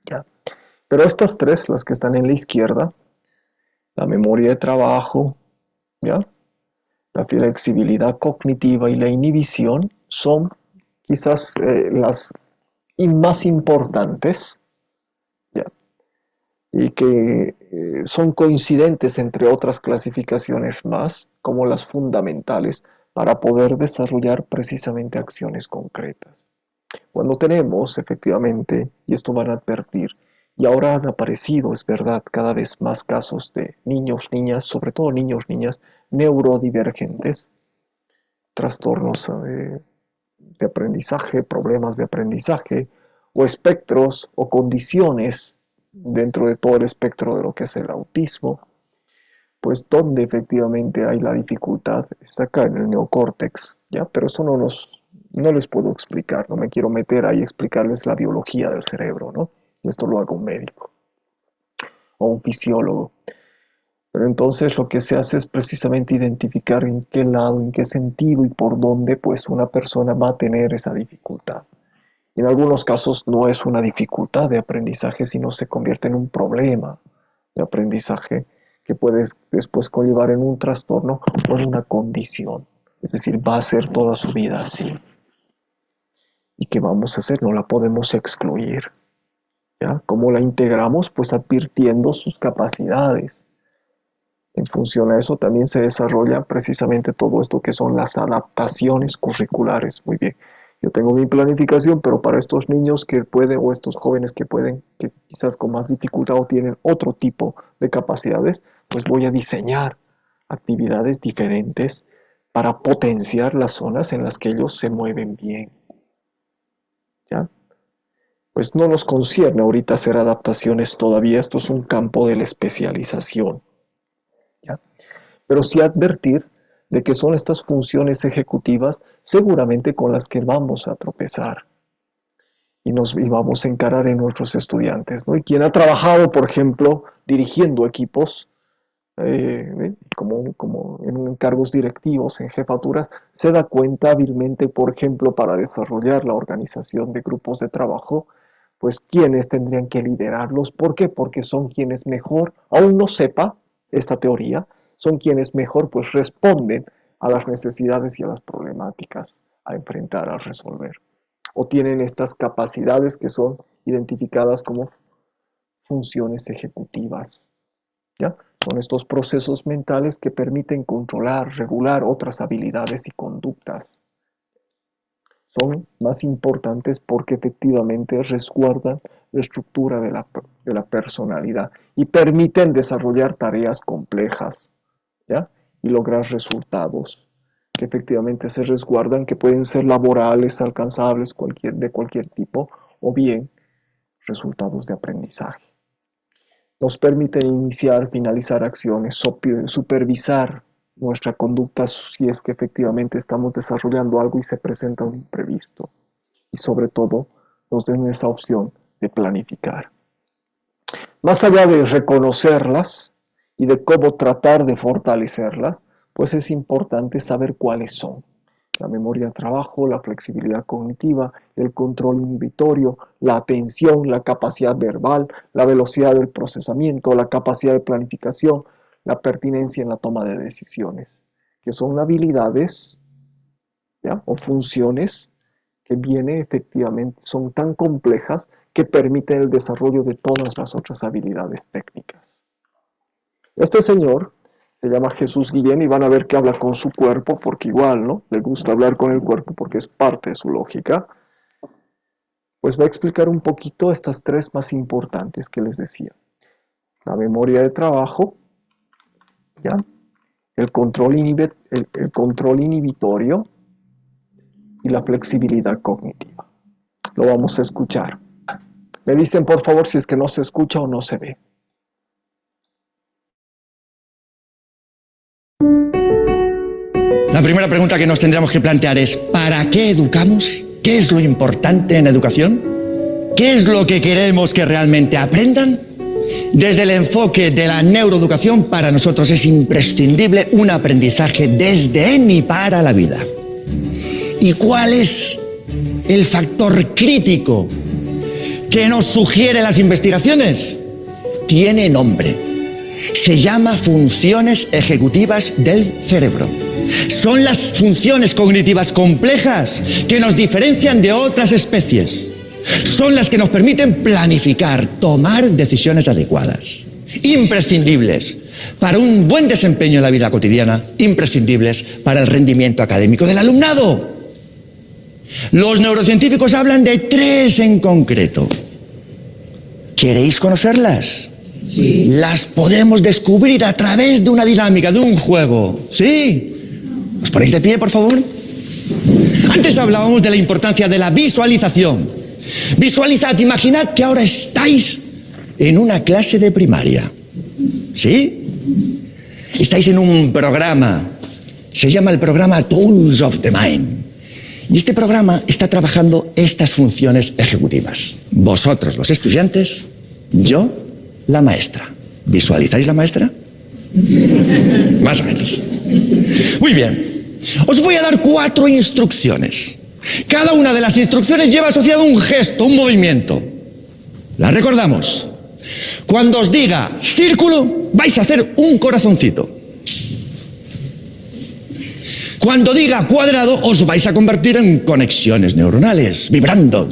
S1: ¿ya? Pero estas tres, las que están en la izquierda, la memoria de trabajo, ¿ya? La flexibilidad cognitiva y la inhibición, son quizás las más importantes, ¿ya? Y que son coincidentes entre otras clasificaciones más, como las fundamentales, para poder desarrollar precisamente acciones concretas. Cuando tenemos, efectivamente, y esto van a advertir, y ahora han aparecido, es verdad, cada vez más casos de niños, niñas, sobre todo niños, niñas, neurodivergentes, trastornos de aprendizaje, problemas de aprendizaje, o espectros o condiciones dentro de todo el espectro de lo que es el autismo, pues donde efectivamente hay la dificultad está acá en el neocórtex, ¿ya? Pero esto no les puedo explicar, no me quiero meter ahí a explicarles la biología del cerebro, ¿no? Esto lo haga un médico o un fisiólogo. Pero entonces lo que se hace es precisamente identificar en qué lado, en qué sentido y por dónde pues una persona va a tener esa dificultad. Y en algunos casos no es una dificultad de aprendizaje, sino se convierte en un problema de aprendizaje que puede después conllevar en un trastorno o en una condición. Es decir, va a ser toda su vida así. ¿Y qué vamos a hacer? No la podemos excluir, ¿ya? ¿Cómo la integramos? Pues advirtiendo sus capacidades. En función a eso también se desarrolla precisamente todo esto que son las adaptaciones curriculares. Muy bien, yo tengo mi planificación, pero para estos niños que pueden, o estos jóvenes que pueden, que quizás con más dificultad o tienen otro tipo de capacidades, pues voy a diseñar actividades diferentes para potenciar las zonas en las que ellos se mueven bien, ¿ya? Pues no nos concierne ahorita hacer adaptaciones todavía, esto es un campo de la especialización, ¿ya? Pero sí advertir de que son estas funciones ejecutivas seguramente con las que vamos a tropezar y vamos a encarar en nuestros estudiantes, ¿no? Y quien ha trabajado, por ejemplo, dirigiendo equipos, como en cargos directivos, en jefaturas, se da cuenta hábilmente, por ejemplo, para desarrollar la organización de grupos de trabajo, pues quienes tendrían que liderarlos. ¿Por qué? Porque son quienes mejor, aún no sepa esta teoría, son quienes mejor pues responden a las necesidades y a las problemáticas a enfrentar, a resolver. O tienen estas capacidades que son identificadas como funciones ejecutivas, ¿ya? Son estos procesos mentales que permiten controlar, regular otras habilidades y conductas. Son más importantes porque efectivamente resguardan la estructura de la personalidad y permiten desarrollar tareas complejas, ¿ya? Y lograr resultados que efectivamente se resguardan, que pueden ser laborales, alcanzables, de cualquier tipo, o bien resultados de aprendizaje. Nos permite iniciar, finalizar acciones, supervisar nuestra conducta si es que efectivamente estamos desarrollando algo y se presenta un imprevisto. Y sobre todo, nos den esa opción de planificar. Más allá de reconocerlas y de cómo tratar de fortalecerlas, pues es importante saber cuáles son. La memoria de trabajo, la flexibilidad cognitiva, el control inhibitorio, la atención, la capacidad verbal, la velocidad del procesamiento, la capacidad de planificación, la pertinencia en la toma de decisiones, que son habilidades, ¿ya? O funciones que efectivamente, son tan complejas que permiten el desarrollo de todas las otras habilidades técnicas. Este señor se llama Jesús Guillén y van a ver que habla con su cuerpo porque igual, ¿no? Le gusta hablar con el cuerpo porque es parte de su lógica. Pues va a explicar un poquito estas tres más importantes que les decía. La memoria de trabajo, ¿ya? El control inhibitorio y la flexibilidad cognitiva. Lo vamos a escuchar. Me dicen por favor si es que no se escucha o no se ve.
S8: La primera pregunta que nos tendríamos que plantear es ¿para qué educamos? ¿Qué es lo importante en educación? ¿Qué es lo que queremos que realmente aprendan? Desde el enfoque de la neuroeducación, para nosotros es imprescindible un aprendizaje desde en y para la vida. ¿Y cuál es el factor crítico que nos sugieren las investigaciones? Tiene nombre. Se llama funciones ejecutivas del cerebro. Son las funciones cognitivas complejas que nos diferencian de otras especies. Son las que nos permiten planificar, tomar decisiones adecuadas. Imprescindibles para un buen desempeño en la vida cotidiana, imprescindibles para el rendimiento académico del alumnado. Los neurocientíficos hablan de tres en concreto. ¿Queréis conocerlas? Sí. Las podemos descubrir a través de una dinámica, de un juego. ¿Sí? ¿Os ponéis de pie, por favor? Antes hablábamos de la importancia de la visualización. Visualizad, imaginad que ahora estáis en una clase de primaria. ¿Sí? Estáis en un programa. Se llama el programa Tools of the Mind. Y este programa está trabajando estas funciones ejecutivas. Vosotros, los estudiantes, yo, la maestra. ¿Visualizáis la maestra? Más o menos. Muy bien. Os voy a dar 4 instrucciones. Cada una de las instrucciones lleva asociado un gesto, un movimiento. ¿Las recordamos? Cuando os diga círculo, vais a hacer un corazoncito. Cuando diga cuadrado, os vais a convertir en conexiones neuronales, vibrando.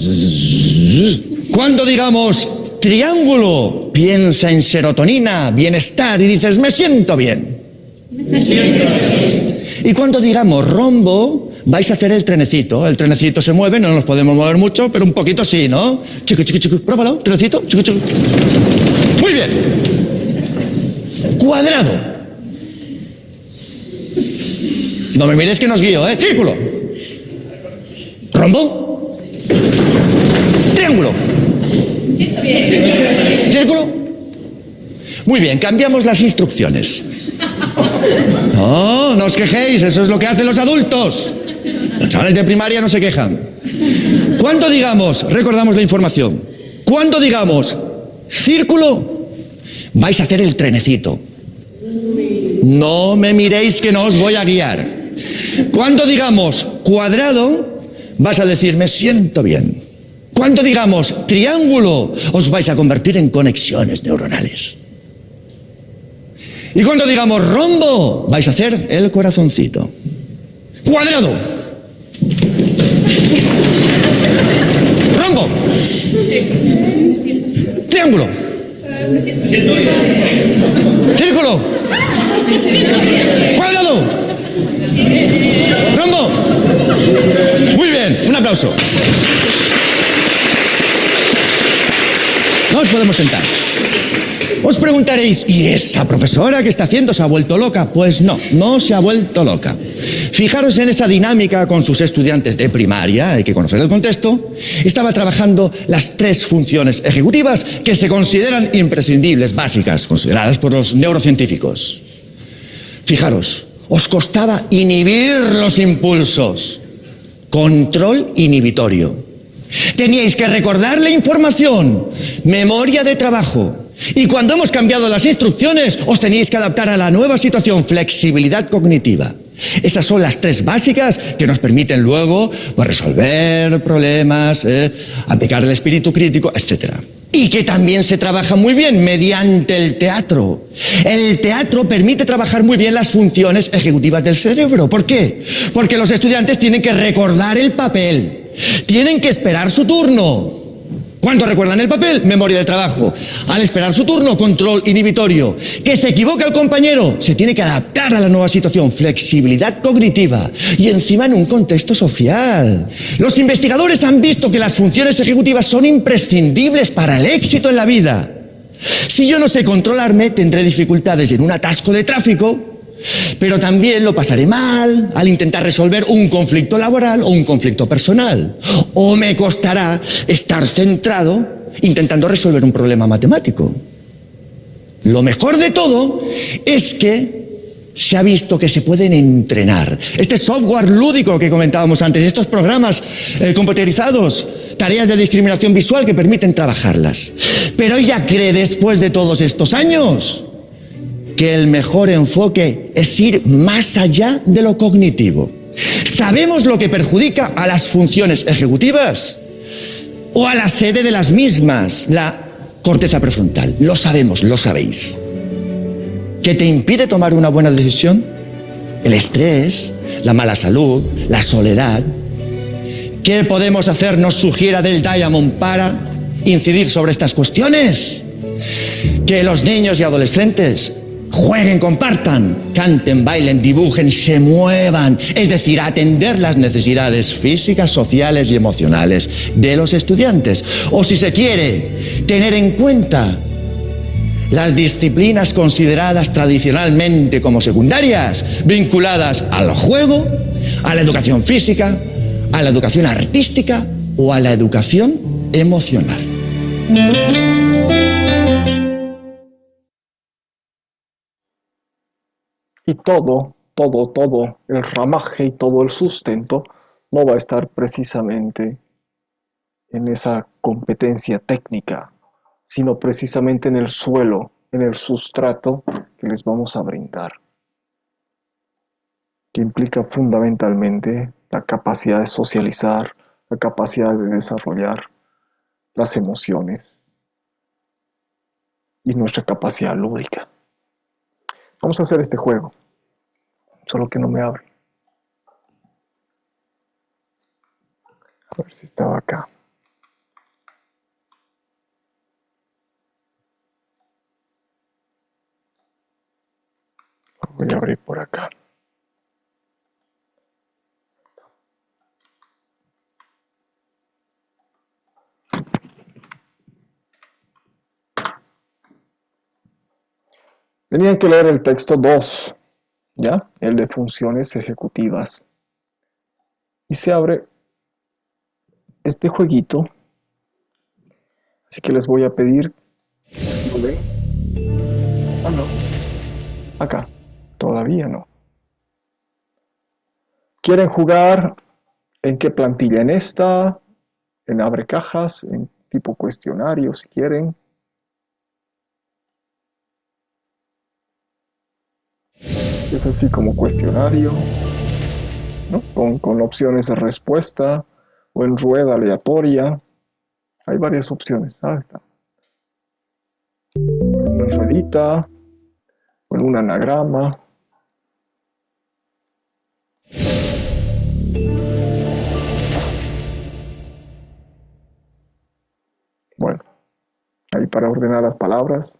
S8: Cuando digamos triángulo, piensa en serotonina, bienestar, y dices, me siento bien. Me siento bien. Y cuando digamos rombo, vais a hacer el trenecito. El trenecito se mueve, no nos podemos mover mucho, pero un poquito sí, ¿no? Chico, chico, chico, pruébalo, trenecito, chico, chico. Muy bien. Cuadrado. No me miréis que nos guío, ¿eh? Círculo. Rombo. Triángulo. Círculo. Muy bien, cambiamos las instrucciones. No os quejéis, eso es lo que hacen los adultos. Los chavales de primaria no se quejan. Cuando digamos, recordamos la información, cuando digamos círculo, vais a hacer el trenecito. No me miréis que no os voy a guiar. Cuando digamos cuadrado, vas a decir me siento bien. Cuando digamos triángulo, os vais a convertir en conexiones neuronales. Y cuando digamos rombo, vais a hacer el corazoncito. Cuadrado. Rombo. Triángulo. Círculo. Cuadrado. Rombo. Muy bien, un aplauso. Nos podemos sentar. Os preguntaréis, ¿y esa profesora qué está haciendo? ¿Se ha vuelto loca? Pues no, no se ha vuelto loca. Fijaros en esa dinámica con sus estudiantes de primaria, hay que conocer el contexto. Estaba trabajando las 3 funciones ejecutivas que se consideran imprescindibles, básicas, consideradas por los neurocientíficos. Fijaros, os costaba inhibir los impulsos. Control inhibitorio. Teníais que recordar la información, memoria de trabajo. Y cuando hemos cambiado las instrucciones, os teníais que adaptar a la nueva situación, flexibilidad cognitiva. Esas son las 3 básicas que nos permiten luego pues, resolver problemas, aplicar el espíritu crítico, etc. Y que también se trabaja muy bien mediante el teatro. El teatro permite trabajar muy bien las funciones ejecutivas del cerebro. ¿Por qué? Porque los estudiantes tienen que recordar el papel, tienen que esperar su turno. Cuando recuerdan el papel, memoria de trabajo. Al esperar su turno, control inhibitorio. Que se equivoca el compañero, se tiene que adaptar a la nueva situación, flexibilidad cognitiva. Y encima en un contexto social. Los investigadores han visto que las funciones ejecutivas son imprescindibles para el éxito en la vida. Si yo no sé controlarme, tendré dificultades en un atasco de tráfico, pero también lo pasaré mal al intentar resolver un conflicto laboral o un conflicto personal. O me costará estar centrado intentando resolver un problema matemático. Lo mejor de todo es que se ha visto que se pueden entrenar. Este software lúdico que comentábamos antes, estos programas computerizados, tareas de discriminación visual que permiten trabajarlas. Pero ella cree, después de todos estos años, que el mejor enfoque es ir más allá de lo cognitivo. ¿Sabemos lo que perjudica a las funciones ejecutivas o a la sede de las mismas, la corteza prefrontal? Lo sabemos, lo sabéis. ¿Qué te impide tomar una buena decisión? El estrés, la mala salud, la soledad. ¿Qué podemos hacer, nos sugiere Del Diamond, para incidir sobre estas cuestiones? Que los niños y adolescentes jueguen, compartan, canten, bailen, dibujen, se muevan. Es decir, atender las necesidades físicas, sociales y emocionales de los estudiantes. O si se quiere, tener en cuenta las disciplinas consideradas tradicionalmente como secundarias, vinculadas al juego, a la educación física, a la educación artística o a la educación emocional.
S1: Y todo el ramaje y todo el sustento no va a estar precisamente en esa competencia técnica, sino precisamente en el suelo, en el sustrato que les vamos a brindar, que implica fundamentalmente la capacidad de socializar, la capacidad de desarrollar las emociones y nuestra capacidad lúdica. Vamos a hacer este juego, solo que no me abre. A ver si estaba acá. Lo voy a abrir por acá. Tenían que leer el texto 2, ¿ya? El de funciones ejecutivas. Y se abre este jueguito. Así que les voy a pedir... ¿Lo ven? Ah, no. Acá. Todavía no. ¿Quieren jugar en qué plantilla? ¿En esta? ¿En abre cajas? ¿En tipo cuestionario si quieren? Es así como cuestionario, ¿no? Con opciones de respuesta o en rueda aleatoria. Hay varias opciones. Ah, está. En ruedita o en un anagrama. Bueno, ahí para ordenar las palabras.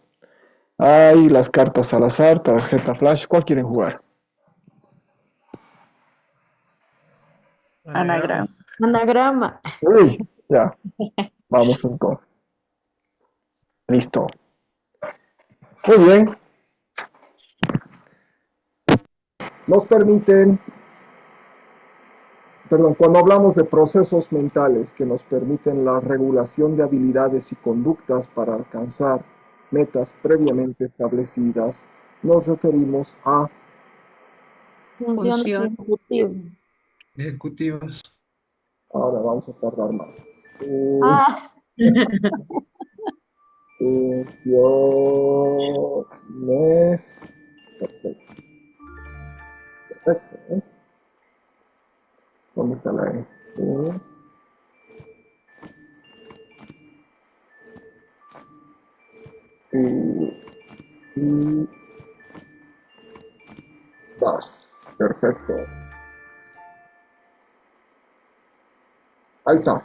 S1: Hay las cartas al azar, tarjeta flash. ¿Cuál quieren jugar?
S2: Anagrama.
S5: Anagrama.
S1: Uy, ya. Vamos entonces. Listo. Muy bien. Nos permiten, perdón, cuando hablamos de procesos mentales que nos permiten la regulación de habilidades y conductas para alcanzar metas previamente establecidas, nos referimos a
S5: Funciones
S2: Función.
S5: ejecutivas.
S9: Ejecutivas.
S1: ahora vamos a tardar más.
S5: Ah,
S1: Funciones. Perfecto. Perfecto. ¿Ves? ¿Dónde está la E? Y vas. Perfecto. Ahí está.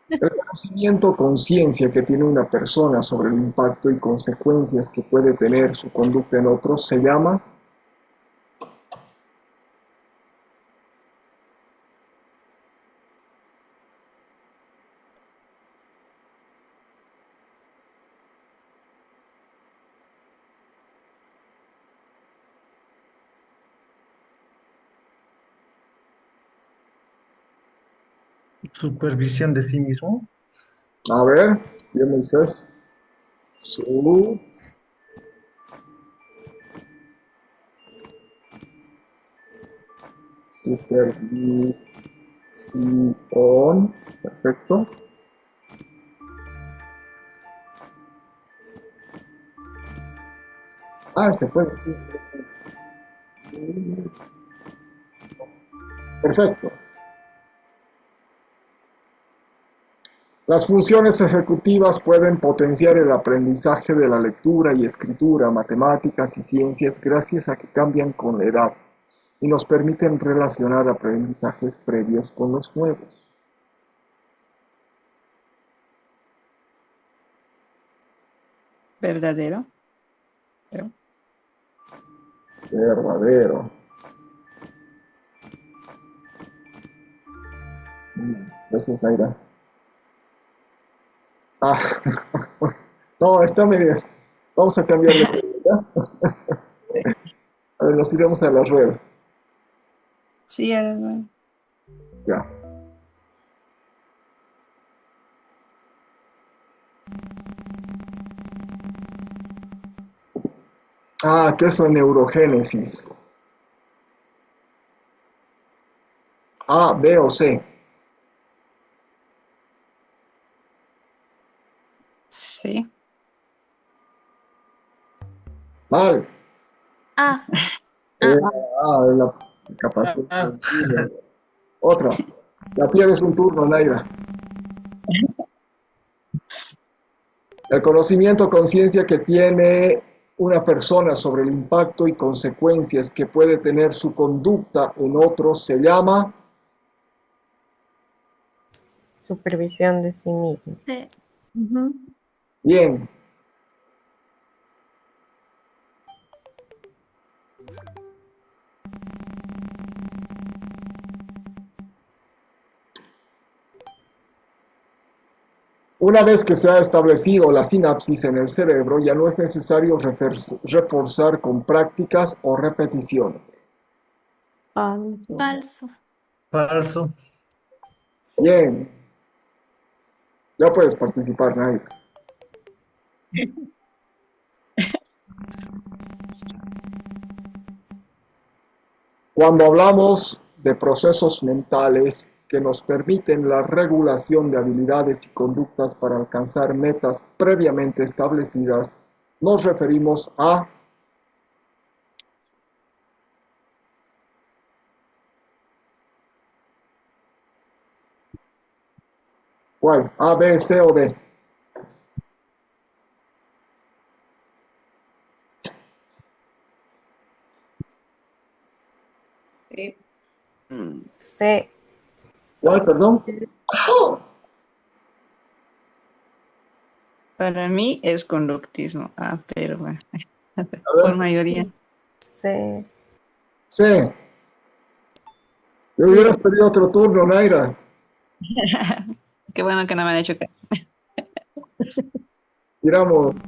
S1: El conocimiento o conciencia que tiene una persona sobre el impacto y consecuencias que puede tener su conducta en otros se llama
S9: Supervisión de sí mismo.
S1: a ver, bien Moisés. Su supervisión. Perfecto. Ah, se puede. Sí, sí. Perfecto. Las funciones ejecutivas pueden potenciar el aprendizaje de la lectura y escritura, matemáticas y ciencias gracias a que cambian con la edad y nos permiten relacionar aprendizajes previos con los nuevos.
S2: Verdadero.
S1: Verdadero. Gracias, Naira. Ah, no, está medio. Vamos a cambiar de pregunta. A ver, nos iremos a la rueda.
S2: Sí, además.
S1: Ya. Ah, ¿qué es la neurogénesis? A, B o C.
S2: Sí.
S1: Mal.
S10: Ah,
S1: La capacidad. Otra. La pierdes un turno, Naira. El conocimiento o conciencia que tiene una persona sobre el impacto y consecuencias que puede tener su conducta en otros se llama
S10: supervisión de sí mismo.
S5: sí.
S1: bien. Una vez que se ha establecido la sinapsis en el cerebro, ya no es necesario reforzar con prácticas o repeticiones.
S5: Falso.
S10: Falso.
S9: Falso.
S1: Bien. Ya puedes participar, Naira. Cuando hablamos de procesos mentales que nos permiten la regulación de habilidades y conductas para alcanzar metas previamente establecidas, nos referimos a ¿Cuál? ¿A, B, C o D?
S10: C.
S1: ¿Cuál, perdón?
S2: Para mí es conductismo. Ah, pero bueno,
S1: A
S2: por
S1: ver,
S2: mayoría.
S10: C.
S1: C. ¿Me hubieras pedido otro turno, Naira?
S2: Qué bueno que no me han hecho caso.
S1: Miramos.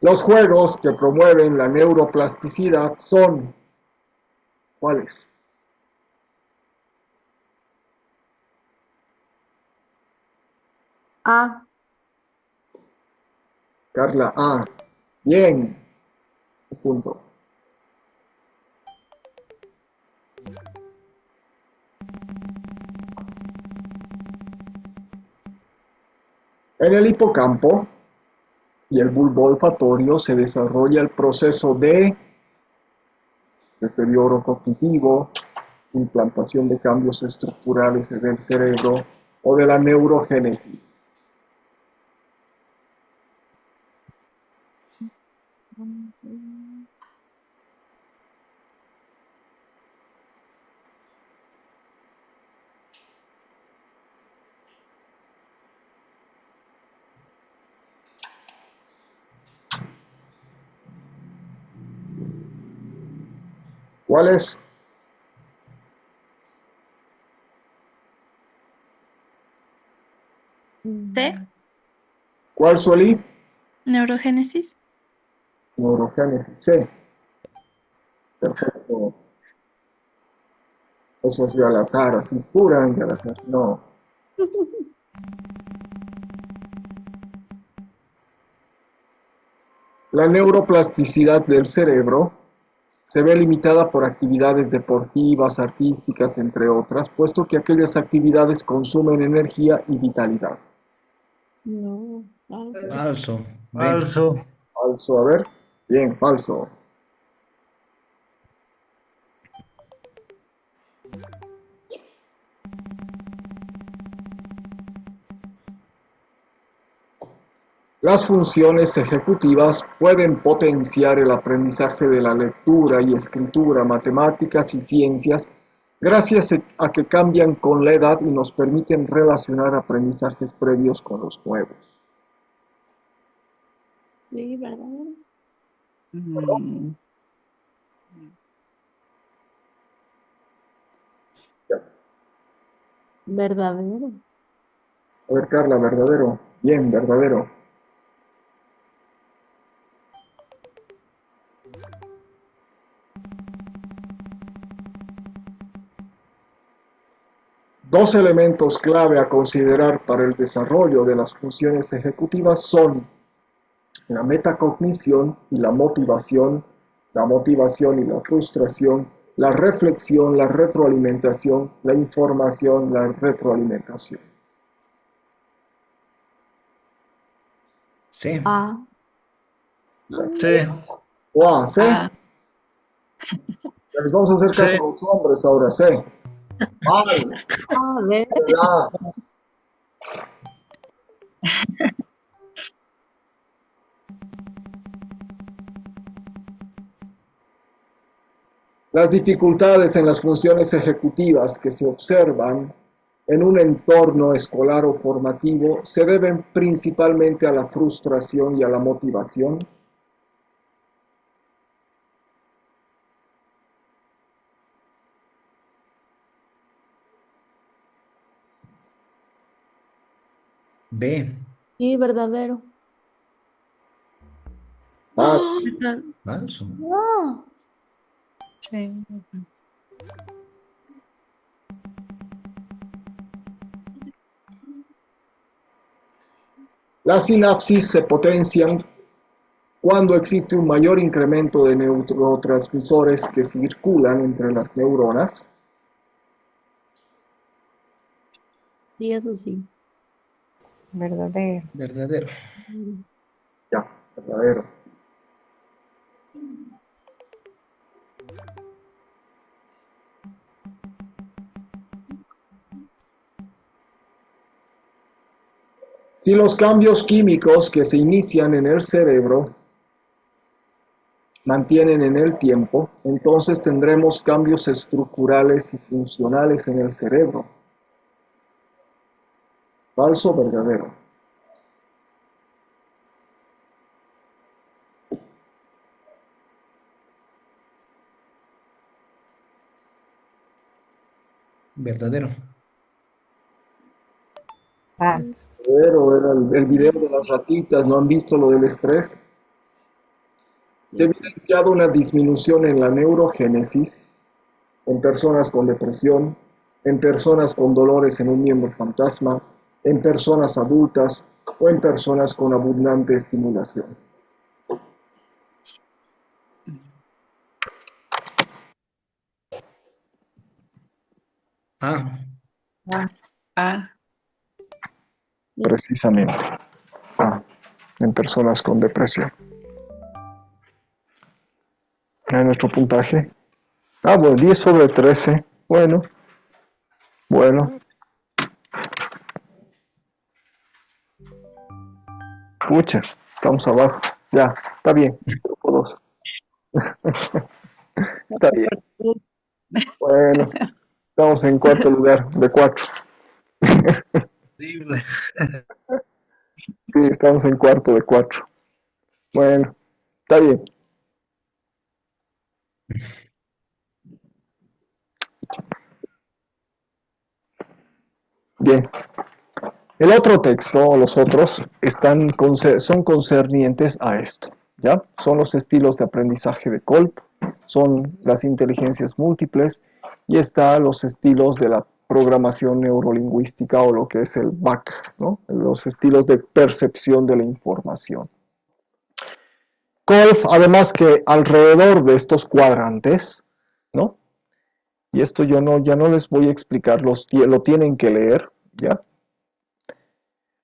S1: Los juegos que promueven la neuroplasticidad son... ¿Cuáles?
S5: A.
S1: Carla, A. Bien. Un punto. En el hipocampo y el bulbo olfatorio se desarrolla el proceso de deterioro cognitivo, implantación de cambios estructurales en el cerebro o de la neurogénesis. ¿Cuál es?
S11: C.
S1: ¿Cuál, Sueli?
S11: Neurogénesis.
S1: Neurogénesis, C. Perfecto. Eso es de al azar, así pura al azar. No. La neuroplasticidad del cerebro se ve limitada por actividades deportivas, artísticas, entre otras, puesto que aquellas actividades consumen energía y vitalidad.
S5: No, falso.
S3: Falso. B.
S9: Falso.
S1: Falso, a ver. Bien, falso. Las funciones ejecutivas pueden potenciar el aprendizaje de la lectura y escritura, matemáticas y ciencias, gracias a que cambian con la edad y nos permiten relacionar aprendizajes previos con los nuevos.
S5: Sí, ¿verdad?
S2: Mm,
S5: Verdadero.
S1: A ver, Carla, verdadero. Bien, verdadero. Dos elementos clave a considerar para el desarrollo de las funciones ejecutivas son la metacognición y la motivación y la frustración, la reflexión, la retroalimentación, la información, la retroalimentación.
S3: C.
S5: A.
S9: C.
S1: O A, C.
S2: ah,
S1: Les vamos a hacer caso
S9: Sí.
S1: a los hombres ahora, C. Mal.
S5: A, B.
S1: La. Las dificultades en las funciones ejecutivas que se observan en un entorno escolar o formativo se deben principalmente a la frustración y a la motivación.
S3: B.
S5: Sí, verdadero.
S1: Ah,
S11: ¿Verdad?
S3: Falso.
S5: No.
S2: sí.
S1: las sinapsis se potencian cuando existe un mayor incremento de neurotransmisores que circulan entre las neuronas.
S5: Sí, eso sí.
S10: Verdadero.
S3: Verdadero.
S1: Ya, verdadero. Si los cambios químicos que se inician en el cerebro mantienen en el tiempo, entonces tendremos cambios estructurales y funcionales en el cerebro. ¿Falso o verdadero?
S3: Verdadero.
S10: Falso.
S1: Pero era el video de las ratitas, ¿no han visto lo del estrés? Se ha evidenciado una disminución en la neurogénesis en personas con depresión, en personas con dolores en un miembro fantasma, en personas adultas o en personas con abundante estimulación.
S3: Ah,
S1: Precisamente. En personas con depresión. ¿Hay nuestro puntaje? Bueno, 10 sobre 13. Bueno. Pucha, estamos abajo. Ya, está bien. Grupo 2. Está bien. Bueno, estamos en cuarto lugar de 4.
S9: Horrible.
S1: Sí, estamos en cuarto de 4. Bueno, está bien. Bien. El otro texto, o los otros, son concernientes a esto, ¿ya? Son los estilos de aprendizaje de Kolb, son las inteligencias múltiples, y están los estilos de la programación neurolingüística, o lo que es el BAC, ¿no? Los estilos de percepción de la información. Kolb, además que alrededor de estos cuadrantes, ¿no? Y esto yo ya no les voy a explicar, lo tienen que leer, ¿ya?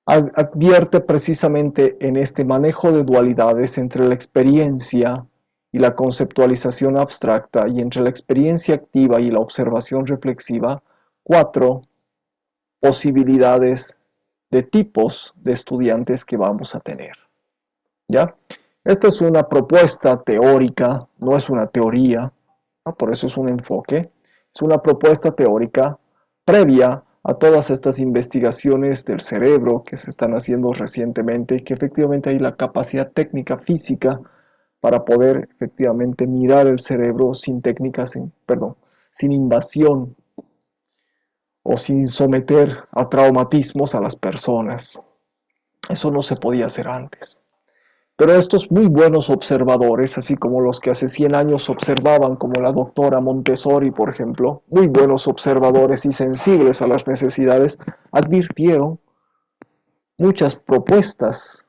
S1: Advierte precisamente en este manejo de dualidades entre la experiencia y la conceptualización abstracta, y entre la experiencia activa y la observación reflexiva, 4 posibilidades de tipos de estudiantes que vamos a tener. ¿Ya? Esta es una propuesta teórica, no es una teoría, ¿no? Por eso es un enfoque. Es una propuesta teórica previa a todas estas investigaciones del cerebro que se están haciendo recientemente, y que efectivamente hay la capacidad técnica física para poder efectivamente mirar el cerebro sin sin invasión o sin someter a traumatismos a las personas. Eso no se podía hacer antes. Pero estos muy buenos observadores, así como los que hace 100 años observaban, como la doctora Montessori, por ejemplo, muy buenos observadores y sensibles a las necesidades, advirtieron muchas propuestas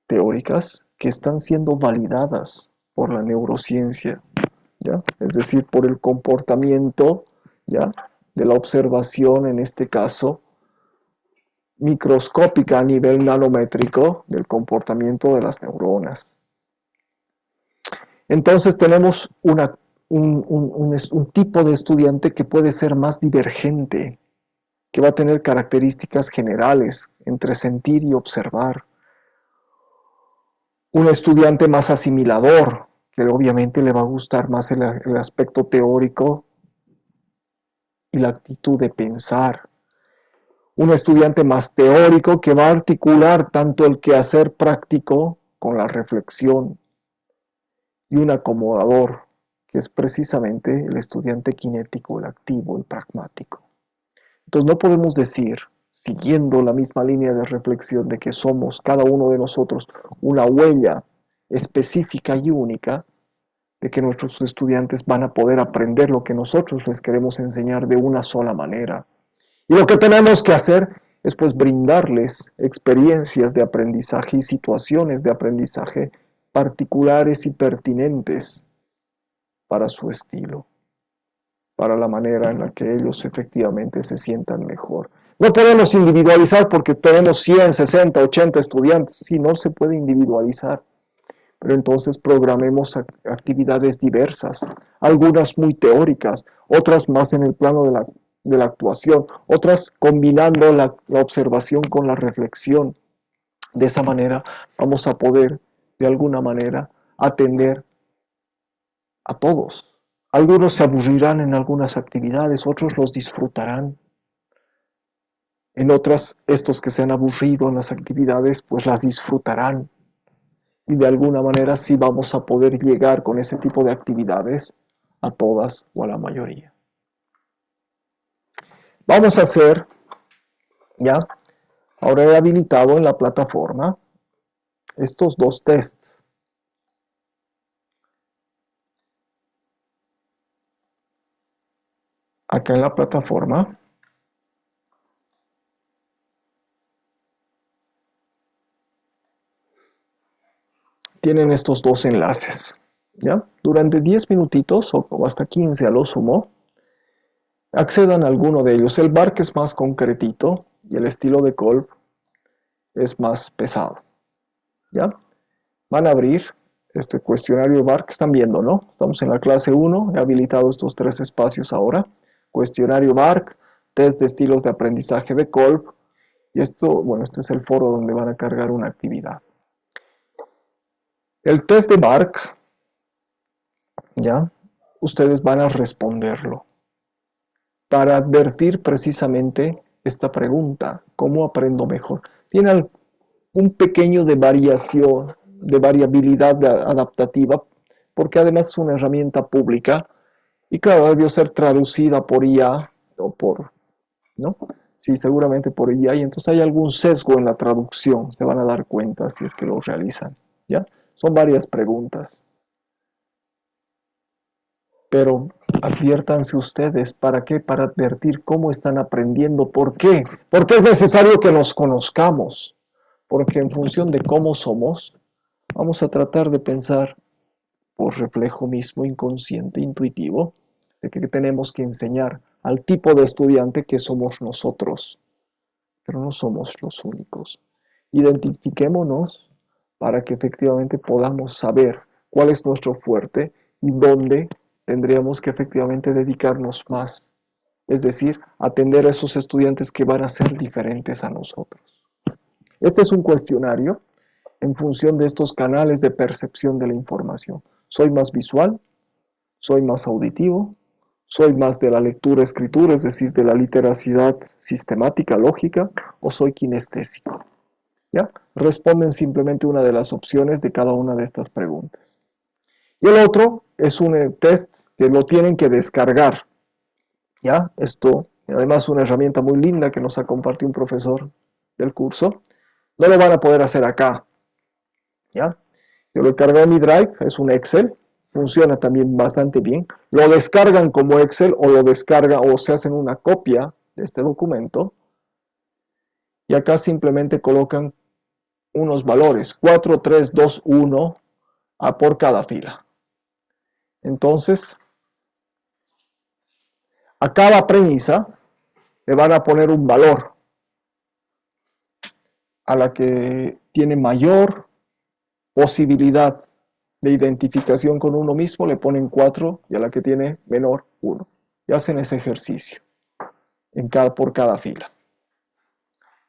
S1: teóricas que están siendo validadas por la neurociencia, ¿ya? Es decir, por el comportamiento, ¿ya?, de la observación, en este caso, microscópica a nivel nanométrico del comportamiento de las neuronas. Entonces tenemos un tipo de estudiante que puede ser más divergente, que va a tener características generales entre sentir y observar. Un estudiante más asimilador, que obviamente le va a gustar más el aspecto teórico y la actitud de pensar. Un estudiante más teórico, que va a articular tanto el quehacer práctico con la reflexión. Y un acomodador, que es precisamente el estudiante kinético, el activo, el pragmático. Entonces no podemos decir, siguiendo la misma línea de reflexión, de que somos cada uno de nosotros una huella específica y única, de que nuestros estudiantes van a poder aprender lo que nosotros les queremos enseñar de una sola manera. Y lo que tenemos que hacer es pues brindarles experiencias de aprendizaje y situaciones de aprendizaje particulares y pertinentes para su estilo, para la manera en la que ellos efectivamente se sientan mejor. No podemos individualizar porque tenemos 100, 60, 80 estudiantes. Sí, no se puede individualizar. Pero entonces programemos actividades diversas, algunas muy teóricas, otras más en el plano de la actuación, otras combinando la observación con la reflexión. De esa manera vamos a poder, de alguna manera, atender a todos. Algunos se aburrirán en algunas actividades, otros los disfrutarán. En otras, estos que se han aburrido en las actividades, pues las disfrutarán. Y de alguna manera sí vamos a poder llegar con ese tipo de actividades a todas o a la mayoría. Vamos a hacer, ya, ahora he habilitado en la plataforma estos dos tests. Acá en la plataforma tienen estos dos enlaces, ¿ya? Durante 10 minutitos o hasta 15 a lo sumo, accedan a alguno de ellos. El BARC es más concretito y el estilo de Kolb es más pesado, ¿ya? Van a abrir este cuestionario BARC, están viendo, ¿no? Estamos en la clase 1, he habilitado estos 3 espacios ahora. Cuestionario BARC, test de estilos de aprendizaje de Kolb, y esto, bueno, este es el foro donde van a cargar una actividad. El test de BARC, ¿ya? Ustedes van a responderlo para advertir precisamente esta pregunta, ¿cómo aprendo mejor? Tiene un pequeño de variación, de variabilidad adaptativa, porque además es una herramienta pública y claro, debió ser traducida por IA o por, ¿no? Sí, seguramente por IA, y entonces hay algún sesgo en la traducción, se van a dar cuenta si es que lo realizan, ¿ya? Son varias preguntas. Pero adviértanse ustedes, ¿para qué? Para advertir cómo están aprendiendo. ¿Por qué? Porque es necesario que nos conozcamos. Porque en función de cómo somos, vamos a tratar de pensar por reflejo mismo, inconsciente, intuitivo, de que tenemos que enseñar al tipo de estudiante que somos nosotros. Pero no somos los únicos. Identifiquémonos para que efectivamente podamos saber cuál es nuestro fuerte y dónde tendríamos que efectivamente dedicarnos más. Es decir, atender a esos estudiantes que van a ser diferentes a nosotros. Este es un cuestionario en función de estos canales de percepción de la información. ¿Soy más visual? ¿Soy más auditivo? ¿Soy más de la lectura-escritura, es decir, de la literacidad sistemática, lógica? ¿O soy kinestésico? ¿Ya? Responden simplemente una de las opciones de cada una de estas preguntas. Y el otro es un test que lo tienen que descargar. ¿Ya? Esto, además, es una herramienta muy linda que nos ha compartido un profesor del curso. No lo van a poder hacer acá. ¿Ya? Yo lo cargué en mi Drive, es un Excel. Funciona también bastante bien. Lo descargan como Excel o lo descargan o se hacen una copia de este documento. Y acá simplemente colocan unos valores, 4, 3, 2, 1 por cada fila. Entonces, a cada premisa le van a poner un valor. A la que tiene mayor posibilidad de identificación con uno mismo le ponen 4 y a la que tiene menor 1. Y hacen ese ejercicio por cada fila.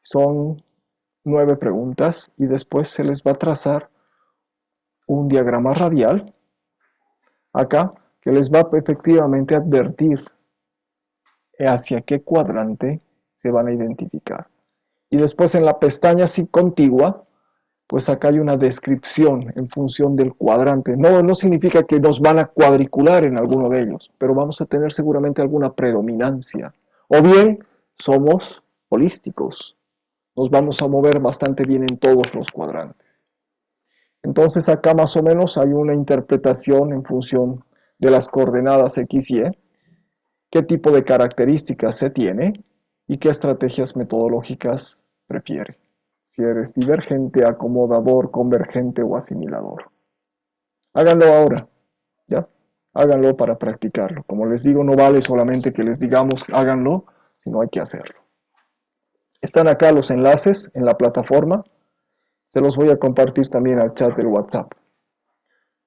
S1: Son 9 preguntas y después se les va a trazar un diagrama radial acá que les va efectivamente a advertir hacia qué cuadrante se van a identificar. Y después en la pestaña contigua, pues acá hay una descripción en función del cuadrante. No significa que nos van a cuadricular en alguno de ellos, pero vamos a tener seguramente alguna predominancia. O bien somos holísticos. Nos vamos a mover bastante bien en todos los cuadrantes. Entonces acá más o menos hay una interpretación en función de las coordenadas X y Y, qué tipo de características se tiene y qué estrategias metodológicas prefiere. Si eres divergente, acomodador, convergente o asimilador. Háganlo ahora, ¿ya? Háganlo para practicarlo. Como les digo, no vale solamente que les digamos háganlo, sino hay que hacerlo. Están acá los enlaces en la plataforma. Se los voy a compartir también al chat del WhatsApp.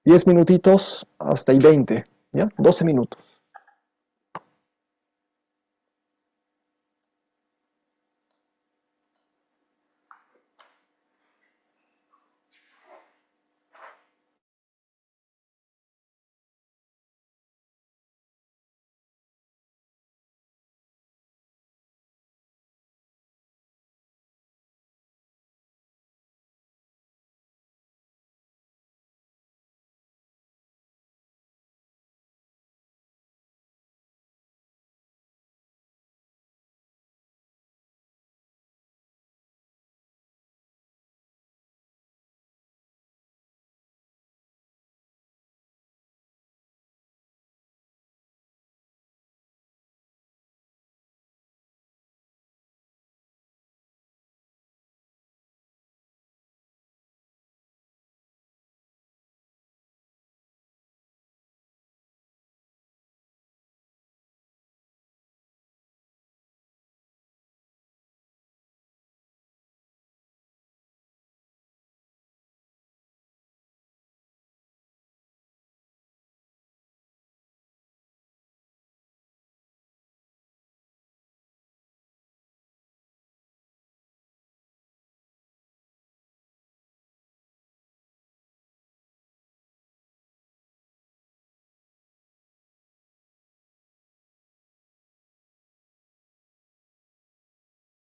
S1: 10 minutitos hasta y 20, ¿ya? 12 minutos.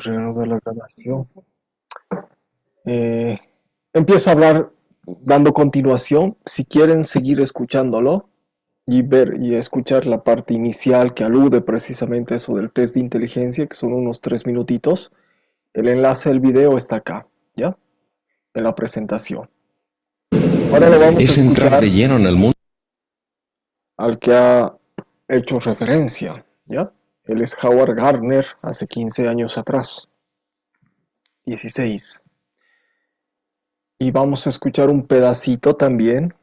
S1: Reanuda la grabación. Empieza a hablar dando continuación. Si quieren seguir escuchándolo y ver y escuchar la parte inicial que alude precisamente a eso del test de inteligencia, que son unos 3 minutitos, el enlace del video está acá, ¿ya? En la presentación. Ahora lo vamos a escuchar.
S12: Entrar de lleno en el mundo
S1: Al que ha hecho referencia, ¿ya? Él es Howard Gardner hace 15 años atrás. 16. Y vamos a escuchar un pedacito también.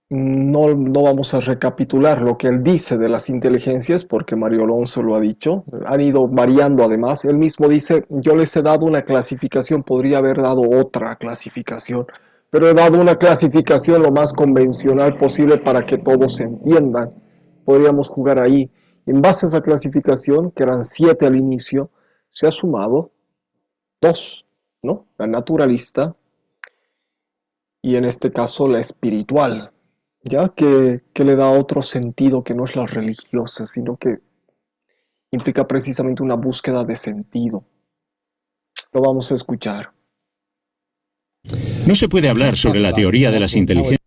S1: No vamos a recapitular lo que él dice de las inteligencias, porque Mario Alonso lo ha dicho. Han ido variando además. Él mismo dice, yo les he dado una clasificación, podría haber dado otra clasificación, pero he dado una clasificación lo más convencional posible para que todos se entiendan. Podríamos jugar ahí. En base a esa clasificación, que eran 7 al inicio, se ha sumado 2, ¿no? La naturalista y en este caso la espiritual, ya que le da otro sentido que no es la religiosa, sino que implica precisamente una búsqueda de sentido. Lo vamos a escuchar.
S13: No se puede hablar sobre la teoría de las inteligencias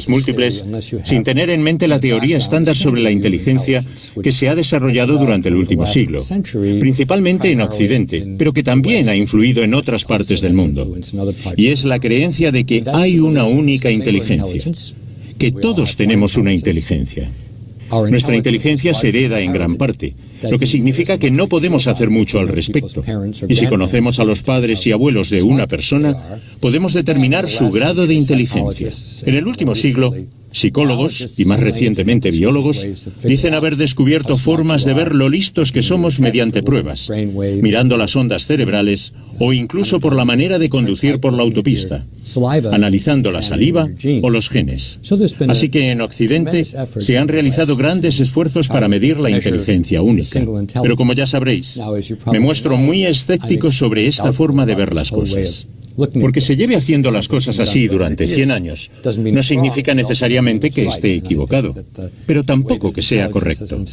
S13: múltiples sin tener en mente la teoría estándar sobre la inteligencia que se ha desarrollado durante el último siglo, principalmente en Occidente, pero que también ha influido en otras partes del mundo. Y es la creencia de que hay una única inteligencia, que todos tenemos una inteligencia. Nuestra inteligencia se hereda en gran parte, lo que significa que no podemos hacer mucho al respecto. Y si conocemos a los padres y abuelos de una persona, podemos determinar su grado de inteligencia. En el último siglo, psicólogos, y más recientemente biólogos, dicen haber descubierto formas de ver lo listos que somos mediante pruebas, mirando las ondas cerebrales o incluso por la manera de conducir por la autopista, analizando la saliva o los genes. Así que en Occidente se han realizado grandes esfuerzos para medir la inteligencia única. Pero como ya sabréis, me muestro muy escéptico sobre esta forma de ver las cosas. Porque se lleve haciendo las cosas así durante 100 años no significa necesariamente que esté equivocado, pero tampoco que sea correcto.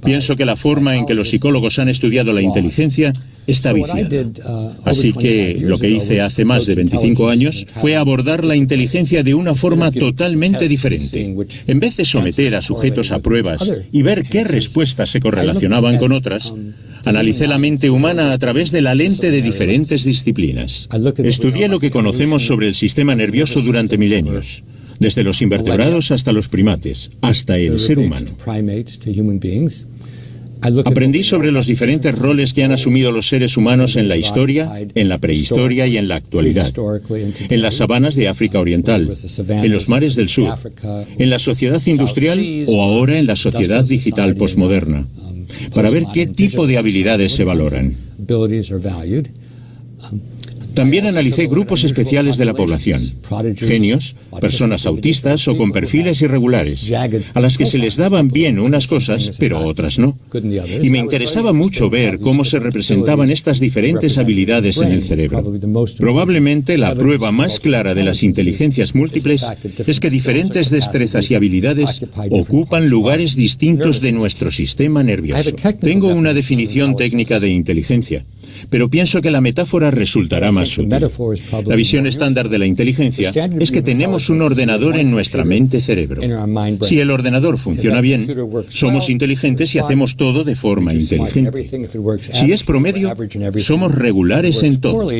S13: Pienso que la forma en que los psicólogos han estudiado la inteligencia está viciada. Así que lo que hice hace más de 25 años fue abordar la inteligencia de una forma totalmente diferente. En vez de someter a sujetos a pruebas y ver qué respuestas se correlacionaban con otras, analicé la mente humana a través de la lente de diferentes disciplinas. Estudié lo que conocemos sobre el sistema nervioso durante milenios, desde los invertebrados hasta los primates, hasta el ser humano. Aprendí sobre los diferentes roles que han asumido los seres humanos en la historia, en la prehistoria y en la actualidad, en las sabanas de África Oriental, en los mares del sur, en la sociedad industrial o ahora en la sociedad digital posmoderna, para ver qué tipo de habilidades se valoran. También analicé grupos especiales de la población, genios, personas autistas o con perfiles irregulares, a las que se les daban bien unas cosas, pero otras no. Y me interesaba mucho ver cómo se representaban estas diferentes habilidades en el cerebro. Probablemente la prueba más clara de las inteligencias múltiples es que diferentes destrezas y habilidades ocupan lugares distintos de nuestro sistema nervioso. Tengo una definición técnica de inteligencia, pero pienso que la metáfora resultará más útil. La visión estándar de la inteligencia es que tenemos un ordenador en nuestra mente-cerebro. Si el ordenador funciona bien, somos inteligentes y hacemos todo de forma inteligente. Si es promedio, somos regulares en todo.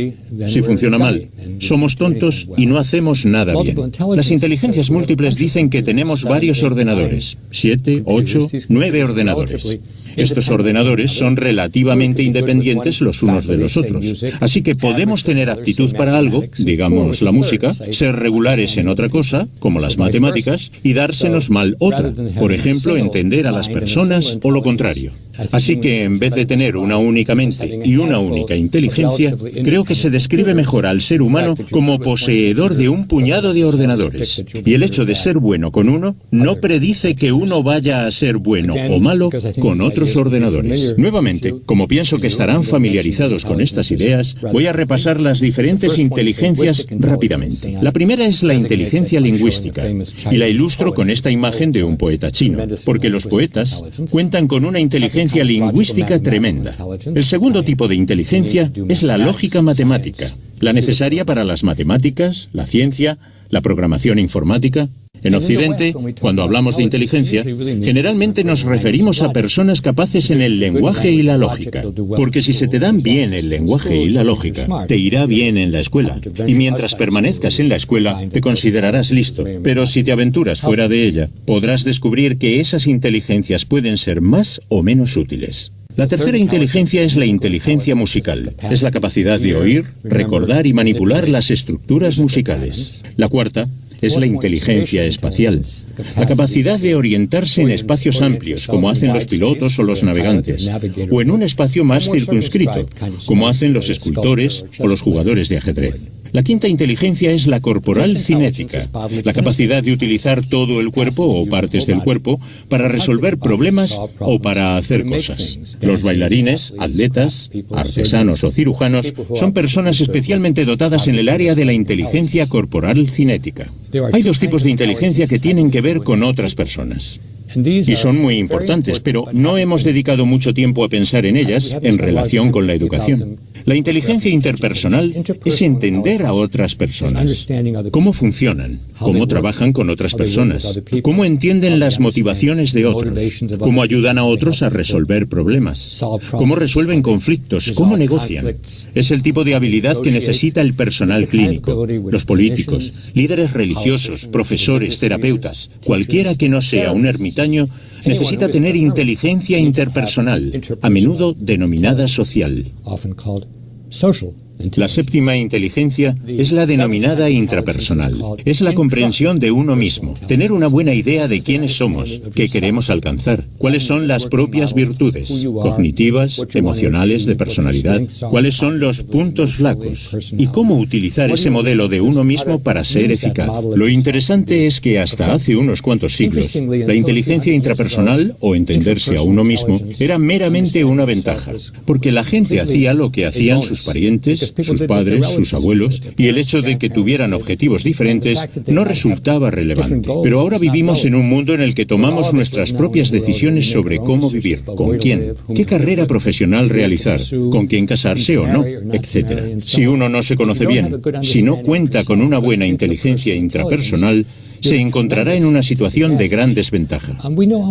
S13: Si funciona mal, somos tontos y no hacemos nada bien. Las inteligencias múltiples dicen que tenemos varios ordenadores, 7, 8, 9 ordenadores. Estos ordenadores son relativamente independientes los unos de los otros. Así que podemos tener aptitud para algo, digamos la música, ser regulares en otra cosa, como las matemáticas, y dársenos mal otra. Por ejemplo, entender a las personas o lo contrario. Así que en vez de tener una única mente y una única inteligencia, creo que se describe mejor al ser humano como poseedor de un puñado de ordenadores. Y el hecho de ser bueno con uno no predice que uno vaya a ser bueno o malo con otros ordenadores. Nuevamente, como pienso que estarán familiarizados con estas ideas, voy a repasar las diferentes inteligencias rápidamente. La primera es la inteligencia lingüística, y la ilustro con esta imagen de un poeta chino, porque los poetas cuentan con una inteligencia lingüística tremenda. El segundo tipo de inteligencia es la lógica matemática, la necesaria para las matemáticas, la ciencia, la programación informática. En Occidente, cuando hablamos de inteligencia, generalmente nos referimos a personas capaces en el lenguaje y la lógica, porque si se te dan bien el lenguaje y la lógica, te irá bien en la escuela, y mientras permanezcas en la escuela, te considerarás listo. Pero si te aventuras fuera de ella, podrás descubrir que esas inteligencias pueden ser más o menos útiles. La tercera inteligencia es la inteligencia musical. Es la capacidad de oír, recordar y manipular las estructuras musicales. La cuarta es la inteligencia espacial, la capacidad de orientarse en espacios amplios, como hacen los pilotos o los navegantes, o en un espacio más circunscrito, como hacen los escultores o los jugadores de ajedrez. La quinta inteligencia es la corporal cinética, la capacidad de utilizar todo el cuerpo o partes del cuerpo para resolver problemas o para hacer cosas. Los bailarines, atletas, artesanos o cirujanos son personas especialmente dotadas en el área de la inteligencia corporal cinética. Hay dos tipos de inteligencia que tienen que ver con otras personas. Y son muy importantes, pero no hemos dedicado mucho tiempo a pensar en ellas en relación con la educación. La inteligencia interpersonal es entender a otras personas, cómo funcionan, cómo trabajan con otras personas, cómo entienden las motivaciones de otros, cómo ayudan a otros a resolver problemas, cómo resuelven conflictos, cómo negocian. Es el tipo de habilidad que necesita el personal clínico, los políticos, líderes religiosos, profesores, terapeutas, cualquiera que no sea un ermitaño, necesita tener inteligencia interpersonal, a menudo denominada social. La séptima inteligencia es la denominada intrapersonal. Es la comprensión de uno mismo, tener una buena idea de quiénes somos, qué queremos alcanzar, cuáles son las propias virtudes, cognitivas, emocionales, de personalidad, cuáles son los puntos flacos y cómo utilizar ese modelo de uno mismo para ser eficaz. Lo interesante es que hasta hace unos cuantos siglos, la inteligencia intrapersonal, o entenderse a uno mismo, era meramente una ventaja, porque la gente hacía lo que hacían sus parientes, sus padres, sus abuelos, y el hecho de que tuvieran objetivos diferentes no resultaba relevante. Pero ahora vivimos en un mundo en el que tomamos nuestras propias decisiones sobre cómo vivir, con quién, qué carrera profesional realizar, con quién casarse o no, etc. Si uno no se conoce bien, si no cuenta con una buena inteligencia intrapersonal, se encontrará en una situación de gran desventaja.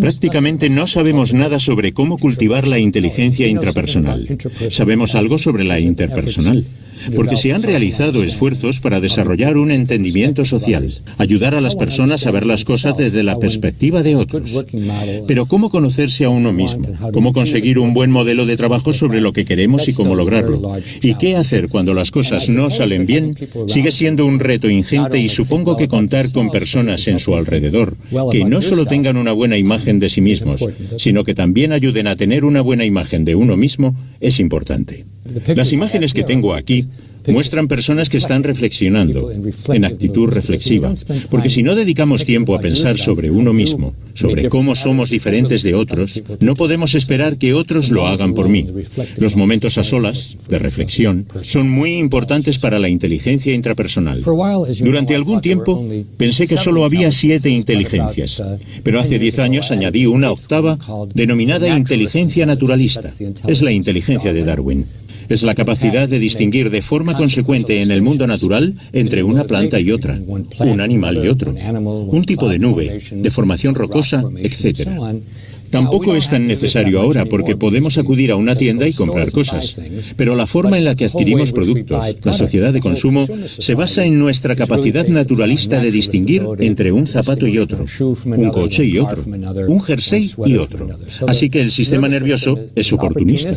S13: Prácticamente no sabemos nada sobre cómo cultivar la inteligencia intrapersonal. Sabemos algo sobre la interpersonal, porque se han realizado esfuerzos para desarrollar un entendimiento social, ayudar a las personas a ver las cosas desde la perspectiva de otros. Pero ¿cómo conocerse a uno mismo? ¿Cómo conseguir un buen modelo de trabajo sobre lo que queremos y cómo lograrlo? ¿Y qué hacer cuando las cosas no salen bien? Sigue siendo un reto ingente y supongo que contar con personas en su alrededor que no solo tengan una buena imagen de sí mismos, sino que también ayuden a tener una buena imagen de uno mismo es importante. Las imágenes que tengo aquí muestran personas que están reflexionando, en actitud reflexiva, porque si no dedicamos tiempo a pensar sobre uno mismo, sobre cómo somos diferentes de otros, no podemos esperar que otros lo hagan por mí. Los momentos a solas, de reflexión, son muy importantes para la inteligencia intrapersonal. Durante algún tiempo pensé que solo había 7 inteligencias, pero hace 10 años añadí una octava denominada inteligencia naturalista. Es la inteligencia de Darwin. Es la capacidad de distinguir de forma consecuente en el mundo natural entre una planta y otra, un animal y otro, un tipo de nube, de formación rocosa, etc. Tampoco es tan necesario ahora porque podemos acudir a una tienda y comprar cosas, pero la forma en la que adquirimos productos, la sociedad de consumo, se basa en nuestra capacidad naturalista de distinguir entre un zapato y otro, un coche y otro, un jersey y otro. Así que el sistema nervioso es oportunista.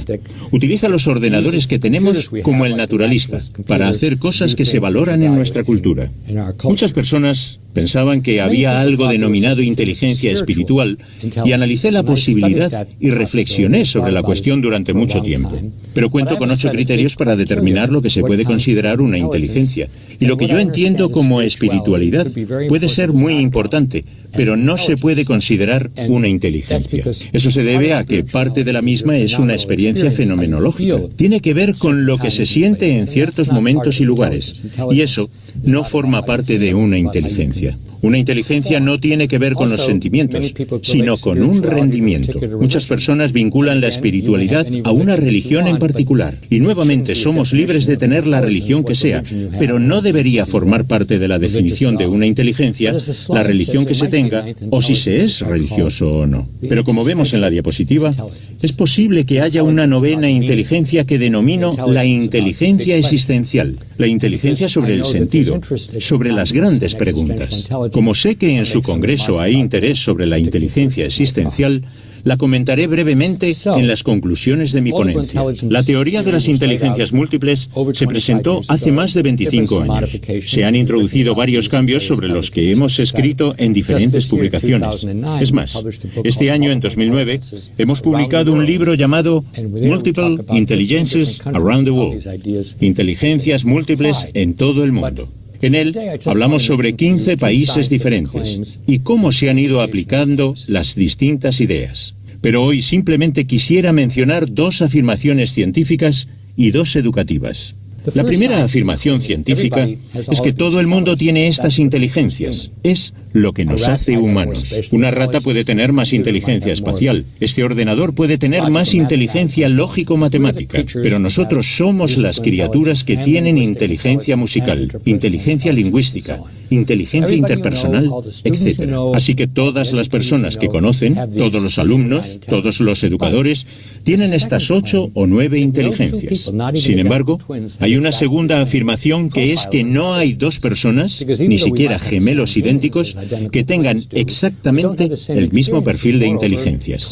S13: Utiliza los ordenadores que tenemos como el naturalista para hacer cosas que se valoran en nuestra cultura. Muchas personas pensaban que había algo denominado inteligencia espiritual y analicé la la posibilidad y reflexioné sobre la cuestión durante mucho tiempo. Pero cuento con 8 criterios para determinar lo que se puede considerar una inteligencia. Y lo que yo entiendo como espiritualidad puede ser muy importante, pero no se puede considerar una inteligencia. Eso se debe a que parte de la misma es una experiencia fenomenológica. Tiene que ver con lo que se siente en ciertos momentos y lugares. Y eso no forma parte de una inteligencia. Una inteligencia no tiene que ver con los sentimientos, sino con un rendimiento. Muchas personas vinculan la espiritualidad a una religión en particular. Y nuevamente somos libres de tener la religión que sea, pero no debería formar parte de la definición de una inteligencia la religión que se tenga o si se es religioso o no. Pero como vemos en la diapositiva, es posible que haya una novena inteligencia que denomino la inteligencia existencial, la inteligencia sobre el sentido, sobre las grandes preguntas. Como sé que en su congreso hay interés sobre la inteligencia existencial, la comentaré brevemente en las conclusiones de mi ponencia. La teoría de las inteligencias múltiples se presentó hace más de 25 años. Se han introducido varios cambios sobre los que hemos escrito en diferentes publicaciones. Es más, este año, en 2009, hemos publicado un libro llamado Multiple Intelligences Around the World, Inteligencias múltiples en todo el mundo. En él hablamos sobre 15 países diferentes y cómo se han ido aplicando las distintas ideas. Pero hoy simplemente quisiera mencionar 2 afirmaciones científicas y 2 educativas. La primera afirmación científica es que todo el mundo tiene estas inteligencias. Es lo que nos hace humanos. Una rata puede tener más inteligencia espacial. Este ordenador puede tener más inteligencia lógico-matemática. Pero nosotros somos las criaturas que tienen inteligencia musical, inteligencia lingüística, inteligencia interpersonal, etc. Así que todas las personas que conocen, todos los alumnos, todos los educadores, tienen estas 8 o 9 inteligencias. Sin embargo, hay una segunda afirmación que es que no hay 2 personas, ni siquiera gemelos idénticos, que tengan exactamente el mismo perfil de inteligencias.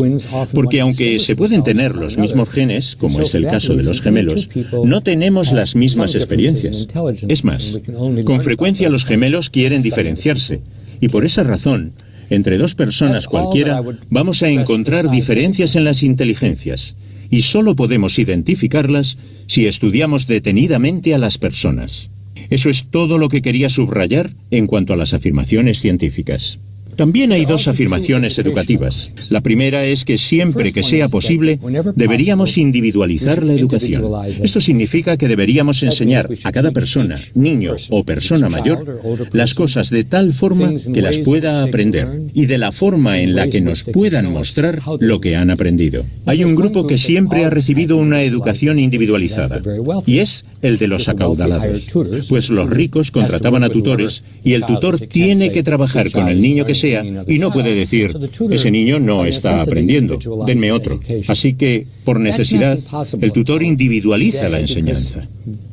S13: Porque aunque se pueden tener los mismos genes, como es el caso de los gemelos, no tenemos las mismas experiencias. Es más, con frecuencia los gemelos quieren diferenciarse, y por esa razón, entre 2 personas cualquiera, vamos a encontrar diferencias en las inteligencias, y solo podemos identificarlas si estudiamos detenidamente a las personas. Eso es todo lo que quería subrayar en cuanto a las afirmaciones científicas. También hay 2 afirmaciones educativas. La primera es que siempre que sea posible, deberíamos individualizar la educación. Esto significa que deberíamos enseñar a cada persona, niño o persona mayor, las cosas de tal forma que las pueda aprender y de la forma en la que nos puedan mostrar lo que han aprendido. Hay un grupo que siempre ha recibido una educación individualizada, y es el de los acaudalados. Pues los ricos contrataban a tutores y el tutor tiene que trabajar con el niño que sea y no puede decir, ese niño no está aprendiendo, denme otro. Así que, por necesidad, el tutor individualiza la enseñanza.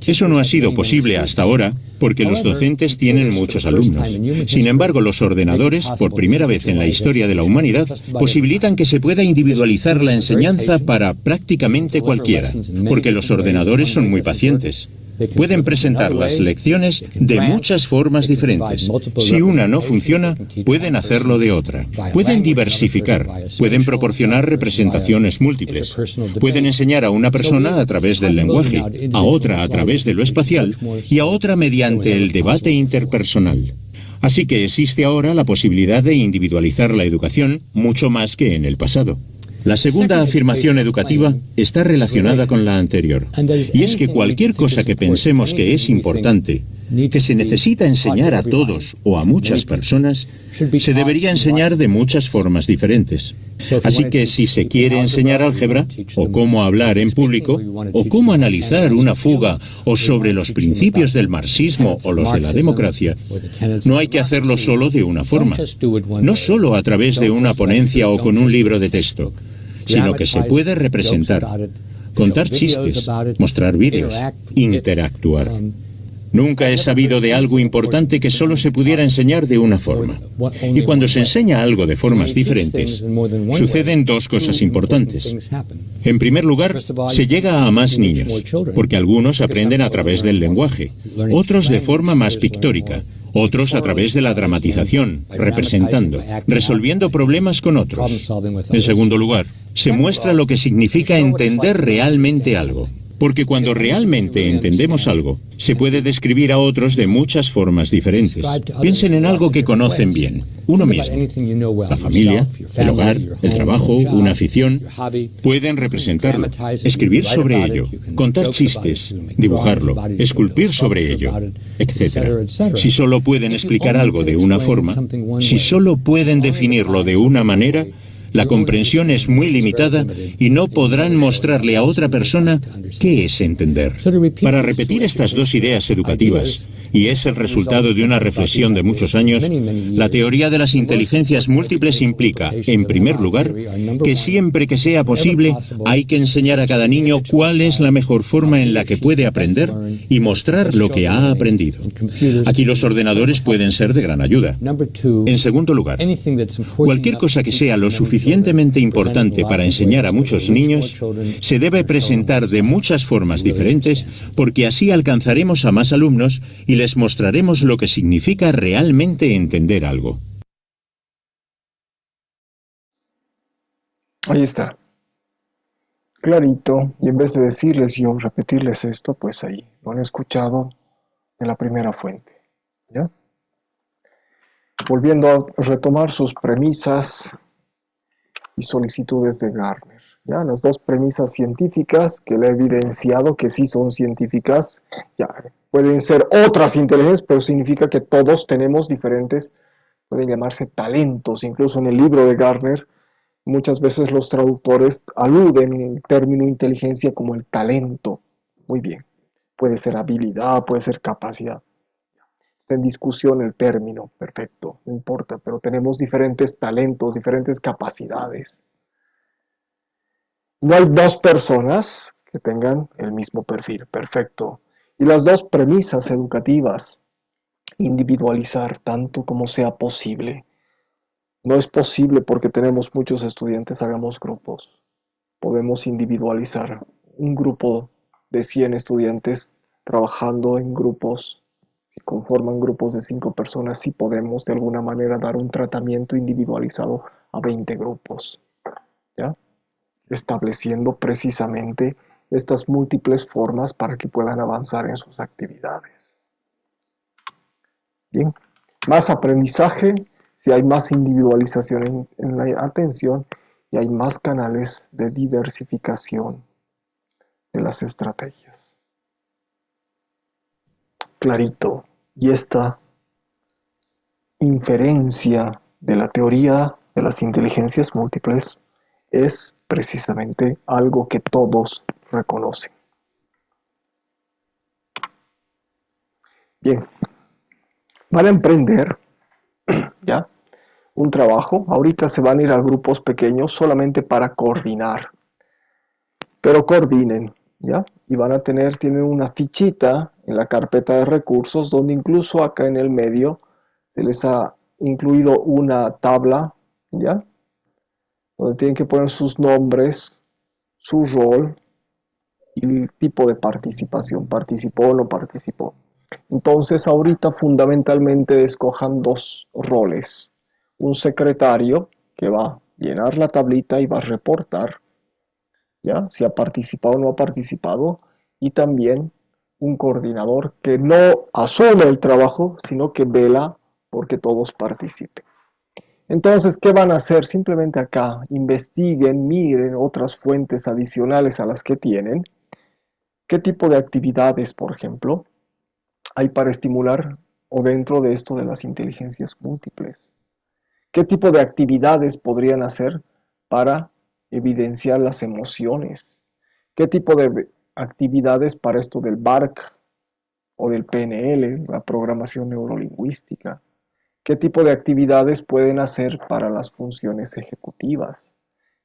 S13: Eso no ha sido posible hasta ahora porque los docentes tienen muchos alumnos. Sin embargo, los ordenadores, por primera vez en la historia de la humanidad, posibilitan que se pueda individualizar la enseñanza para prácticamente cualquiera, porque los ordenadores son muy pacientes. Pueden presentar las lecciones de muchas formas diferentes. Si una no funciona, pueden hacerlo de otra. Pueden diversificar, pueden proporcionar representaciones múltiples. Pueden enseñar a una persona a través del lenguaje, a otra a través de lo espacial y a otra mediante el debate interpersonal. Así que existe ahora la posibilidad de individualizar la educación mucho más que en el pasado. La segunda afirmación educativa está relacionada con la anterior, y es que cualquier cosa que pensemos que es importante, que se necesita enseñar a todos o a muchas personas, se debería enseñar de muchas formas diferentes. Así que si se quiere enseñar álgebra, o cómo hablar en público, o cómo analizar una fuga, o sobre los principios del marxismo o los de la democracia, no hay que hacerlo solo de una forma, no solo a través de una ponencia o con un libro de texto, sino que se puede representar, contar chistes, mostrar vídeos, interactuar. Nunca he sabido de algo importante que solo se pudiera enseñar de una forma. Y cuando se enseña algo de formas diferentes, suceden 2 cosas importantes. En primer lugar, se llega a más niños, porque algunos aprenden a través del lenguaje, otros de forma más pictórica, Otros a través de la dramatización, representando, resolviendo problemas con otros. En segundo lugar, se muestra lo que significa entender realmente algo. Porque cuando realmente entendemos algo, se puede describir a otros de muchas formas diferentes. Piensen en algo que conocen bien, uno mismo. La familia, el hogar, el trabajo, una afición. Pueden representarlo, escribir sobre ello, contar chistes, dibujarlo, esculpir sobre ello, etc. Si solo pueden explicar algo de una forma, si solo pueden definirlo de una manera, la comprensión es muy limitada y no podrán mostrarle a otra persona qué es entender. Para repetir estas dos ideas educativas, y es el resultado de una reflexión de muchos años, la teoría de las inteligencias múltiples implica, en primer lugar, que siempre que sea posible hay que enseñar a cada niño cuál es la mejor forma en la que puede aprender y mostrar lo que ha aprendido. Aquí los ordenadores pueden ser de gran ayuda. En segundo lugar, cualquier cosa que sea lo suficientemente importante para enseñar a muchos niños se debe presentar de muchas formas diferentes, porque así alcanzaremos a más alumnos y les mostraremos lo que significa realmente entender algo.
S1: Ahí está. Clarito. Y en vez de decirles yo, repetirles esto, pues ahí lo han escuchado de la primera fuente. ¿Ya? Volviendo a retomar sus premisas y solicitudes de Gardner. ¿Ya? Las dos premisas científicas que le he evidenciado que sí son científicas, ya pueden ser otras inteligencias, pero significa que todos tenemos diferentes, pueden llamarse talentos. Incluso en el libro de Gardner, muchas veces los traductores aluden al término inteligencia como el talento. Muy bien. Puede ser habilidad, puede ser capacidad. Está en discusión el término, perfecto, no importa, pero tenemos diferentes talentos, diferentes capacidades. No hay dos personas que tengan el mismo perfil, perfecto. Y las dos premisas educativas, individualizar tanto como sea posible. No es posible porque tenemos muchos estudiantes, hagamos grupos. Podemos individualizar un grupo de 100 estudiantes trabajando en grupos. Si conforman grupos de 5 personas, sí podemos de alguna manera dar un tratamiento individualizado a 20 grupos. ¿Ya? Estableciendo precisamente estas múltiples formas para que puedan avanzar en sus actividades. Bien, más aprendizaje si hay más individualización en la atención y hay más canales de diversificación de las estrategias. Clarito. Y esta inferencia de la teoría de las inteligencias múltiples es precisamente algo que todos reconocen. Bien, van a emprender ya un trabajo. Ahorita se van a ir a grupos pequeños solamente para coordinar, pero coordinen, ¿ya? Y van a tienen una fichita en la carpeta de recursos donde incluso acá en el medio se les ha incluido una tabla, ¿ya? Donde tienen que poner sus nombres, su rol y el tipo de participación, participó o no participó. Entonces ahorita fundamentalmente escojan dos roles. Un secretario que va a llenar la tablita y va a reportar, ¿ya? Si ha participado o no ha participado, y también un coordinador que no asume el trabajo, sino que vela porque todos participen. Entonces, ¿qué van a hacer? Simplemente acá investiguen, miren otras fuentes adicionales a las que tienen. ¿Qué tipo de actividades, por ejemplo, hay para estimular o dentro de esto de las inteligencias múltiples? ¿Qué tipo de actividades podrían hacer para evidenciar las emociones? ¿Qué tipo de actividades para esto del BARC o del PNL, la programación neurolingüística? ¿Qué tipo de actividades pueden hacer para las funciones ejecutivas?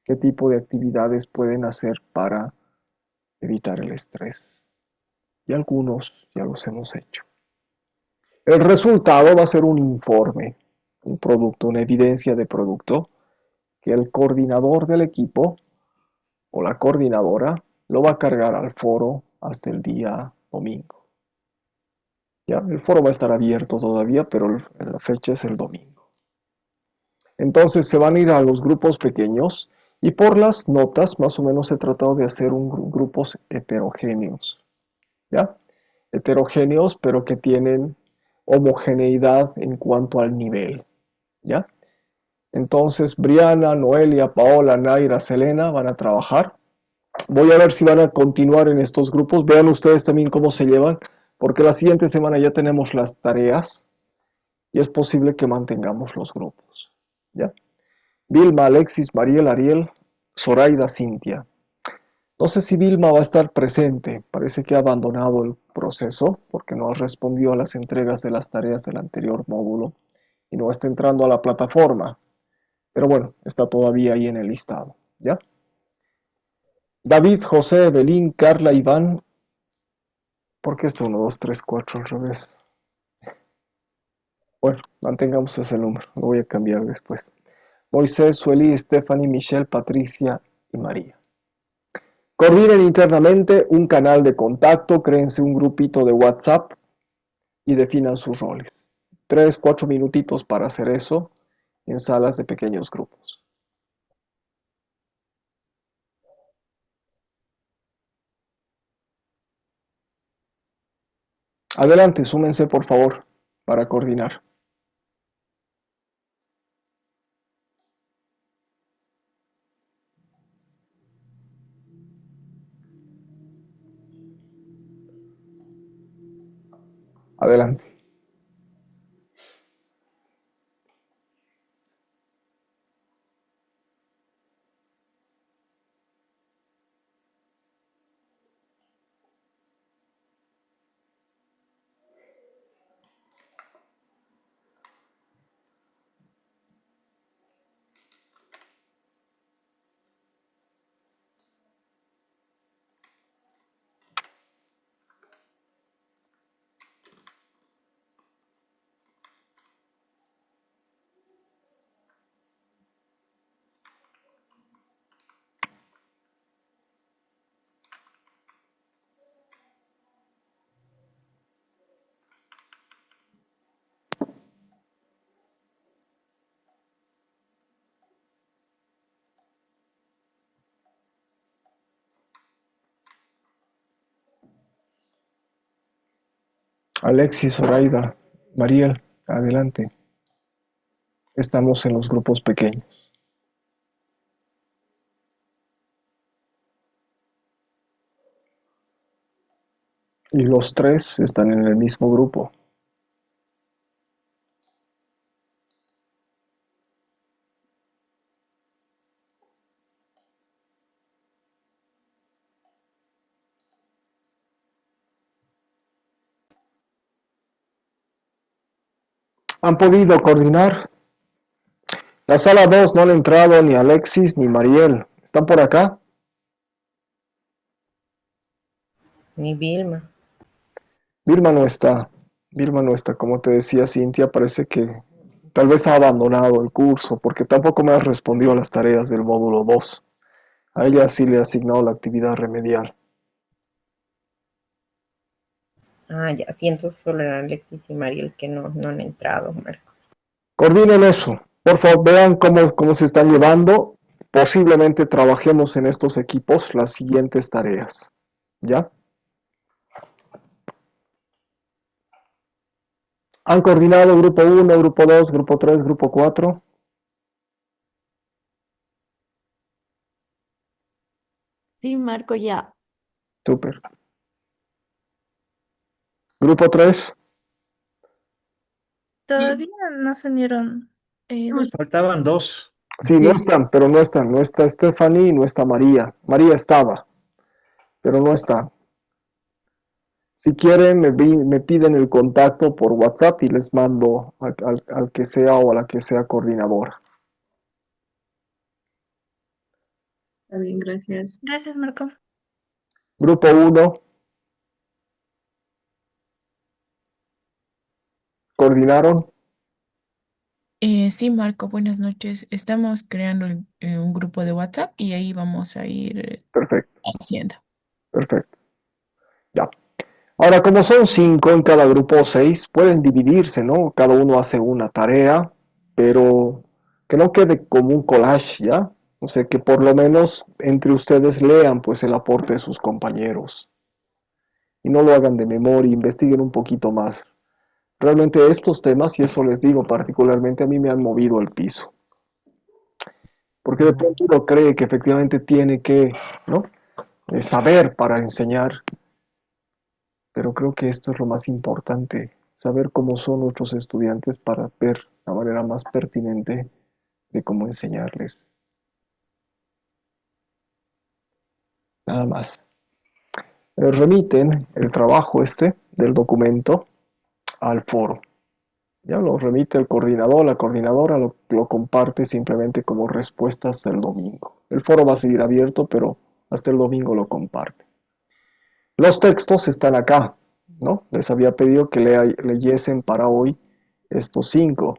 S1: ¿Qué tipo de actividades pueden hacer para evitar el estrés? Y algunos ya los hemos hecho. El resultado va a ser un informe, un producto, una evidencia de producto, que el coordinador del equipo o la coordinadora lo va a cargar al foro hasta el día domingo. ¿Ya? El foro va a estar abierto todavía, pero la fecha es el domingo. Entonces se van a ir a los grupos pequeños y por las notas más o menos he tratado de hacer grupos heterogéneos. ¿Ya? Heterogéneos, pero que tienen homogeneidad en cuanto al nivel. ¿Ya? Entonces, Briana, Noelia, Paola, Naira, Selena van a trabajar. Voy a ver si van a continuar en estos grupos. Vean ustedes también cómo se llevan, porque la siguiente semana ya tenemos las tareas y es posible que mantengamos los grupos. ¿Ya? Vilma, Alexis, Mariel, Ariel, Zoraida, Cintia. No sé si Vilma va a estar presente. Parece que ha abandonado el proceso porque no respondió a las entregas de las tareas del anterior módulo y no está entrando a la plataforma. Pero bueno, está todavía ahí en el listado. ¿Ya? David, José, Belín, Carla, Iván. ¿Por qué está 1, 2, 3, 4 al revés? Bueno, mantengamos ese número. Lo voy a cambiar después. Moisés, Sueli, Stephanie, Michelle, Patricia y María. Coordinen internamente un canal de contacto, créense un grupito de WhatsApp y definan sus roles. 3, 4 minutitos para hacer eso en salas de pequeños grupos. Adelante, súmense por favor para coordinar. Adelante. Alexis, Zoraida, Mariel, adelante. Estamos en los grupos pequeños. Y los 3 están en el mismo grupo. ¿Han podido coordinar? La sala 2 no han entrado ni Alexis ni Mariel. ¿Están por acá?
S10: Ni Vilma.
S1: Vilma no está. Vilma no está. Como te decía Cintia, parece que tal vez ha abandonado el curso porque tampoco me ha respondido a las tareas del módulo 2. A ella sí le he asignado la actividad remedial.
S10: Ah, ya siento solo a Alexis y Mariel que no han entrado, Marco.
S1: Coordinen eso. Por favor, vean cómo se están llevando. Posiblemente trabajemos en estos equipos las siguientes tareas. ¿Ya? ¿Han coordinado grupo 1, grupo 2, grupo 3, grupo 4?
S5: Sí, Marco, ya.
S1: Súper. Grupo 3.
S11: Todavía no se unieron.
S9: Nos faltaban 2.
S1: Sí, no están, pero no están. No está Stephanie y no está María. María estaba, pero no está. Si quieren, me piden el contacto por WhatsApp y les mando al que sea o a la que sea coordinadora.
S2: Está bien, gracias.
S11: Gracias, Marco.
S1: Grupo 1. ¿Coordinaron?
S12: Sí, Marco, buenas noches. Estamos creando un grupo de WhatsApp y ahí vamos a ir
S1: Perfecto,
S12: haciendo.
S1: perfecto. Ya. Ahora, como son 5 en cada grupo, 6, pueden dividirse, ¿no? Cada uno hace una tarea, pero que no quede como un collage, ¿ya? O sea, que por lo menos entre ustedes lean, pues, el aporte de sus compañeros. Y no lo hagan de memoria, investiguen un poquito más. Realmente estos temas, y eso les digo particularmente, a mí me han movido el piso. Porque de pronto uno cree que efectivamente tiene que, ¿no? Saber para enseñar, pero creo que esto es lo más importante, saber cómo son nuestros estudiantes para ver la manera más pertinente de cómo enseñarles. Nada más. Remiten el trabajo del documento al foro. Ya lo remite el coordinador, la coordinadora lo comparte simplemente como respuestas del domingo. El foro va a seguir abierto, pero hasta el domingo lo comparte. Los textos están acá, ¿no? Les había pedido que leyesen para hoy estos 5.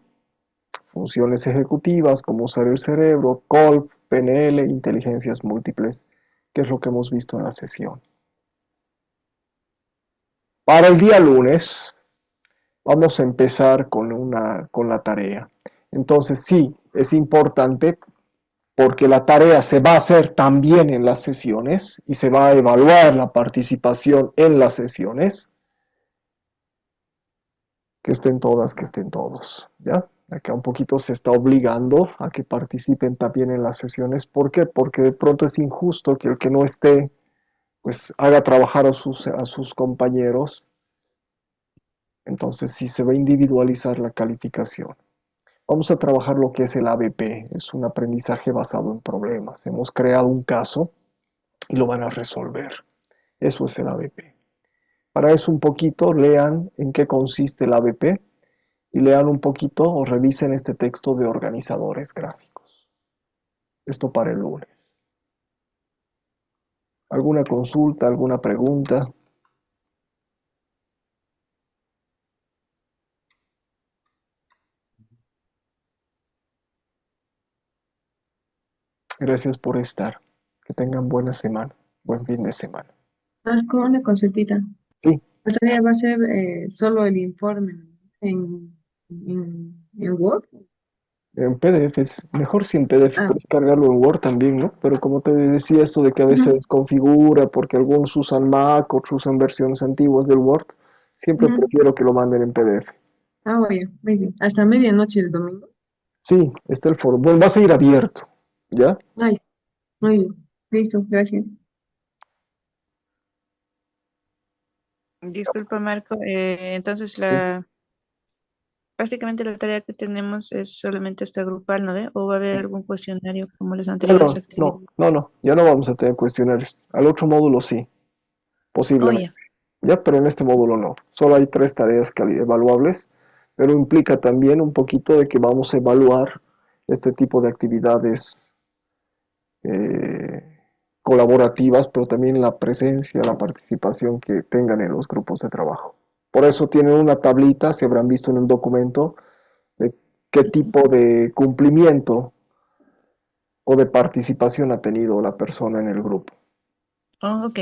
S1: Funciones ejecutivas, cómo usar el cerebro, COLP, PNL, inteligencias múltiples, que es lo que hemos visto en la sesión. Para el día lunes vamos a empezar con la tarea. Entonces sí, es importante porque la tarea se va a hacer también en las sesiones y se va a evaluar la participación en las sesiones. Que estén todas, que estén todos, ¿ya? Acá un poquito se está obligando a que participen también en las sesiones. ¿Por qué? Porque de pronto es injusto que el que no esté, pues haga trabajar a sus compañeros. Entonces sí se va a individualizar la calificación. Vamos a trabajar lo que es el ABP, es un aprendizaje basado en problemas. Hemos creado un caso y lo van a resolver. Eso es el ABP. Para eso un poquito lean en qué consiste el ABP y lean un poquito o revisen este texto de organizadores gráficos. Esto para el lunes. ¿Alguna consulta, alguna pregunta? Gracias por estar. Que tengan buena semana, buen fin de semana.
S2: Marco, una consultita.
S1: Sí.
S2: La tarea va a ser solo el informe en Word.
S1: En PDF es mejor si en PDF puedes cargarlo en Word también, ¿no? Pero como te decía, esto de que a veces desconfigura porque algunos usan Mac, otros usan versiones antiguas del Word, siempre prefiero que lo manden en PDF.
S2: Ah, bueno, muy bien. Hasta medianoche el domingo.
S1: Sí, está el foro. Bueno, va a seguir abierto, ¿ya?
S2: Ay, muy bien. Listo, gracias. Disculpa, Marco. Entonces prácticamente la tarea que tenemos es solamente esta grupal, ¿no ve? ¿O va a haber algún cuestionario como las anteriores actividades?
S1: No, ya no vamos a tener cuestionarios. Al otro módulo sí, posiblemente. Ya, pero en este módulo no. Solo hay 3 tareas evaluables, pero implica también un poquito de que vamos a evaluar este tipo de actividades colaborativas, pero también la presencia, la participación que tengan en los grupos de trabajo. Por eso tienen una tablita, se habrán visto en el documento, de qué tipo de cumplimiento o de participación ha tenido la persona en el grupo.
S2: Oh, ok.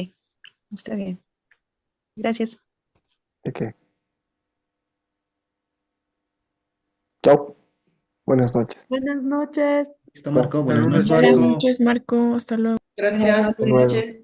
S2: Está bien. Gracias.
S1: ¿De qué? Chao. Buenas noches.
S5: Buenas noches.
S3: Listo, Marco. Buenas
S9: Buenas
S3: noches.
S9: noches,
S12: Buenas noches, Marco. Hasta luego.
S14: Gracias,
S1: Hasta
S14: buenas
S1: luego.
S14: noches.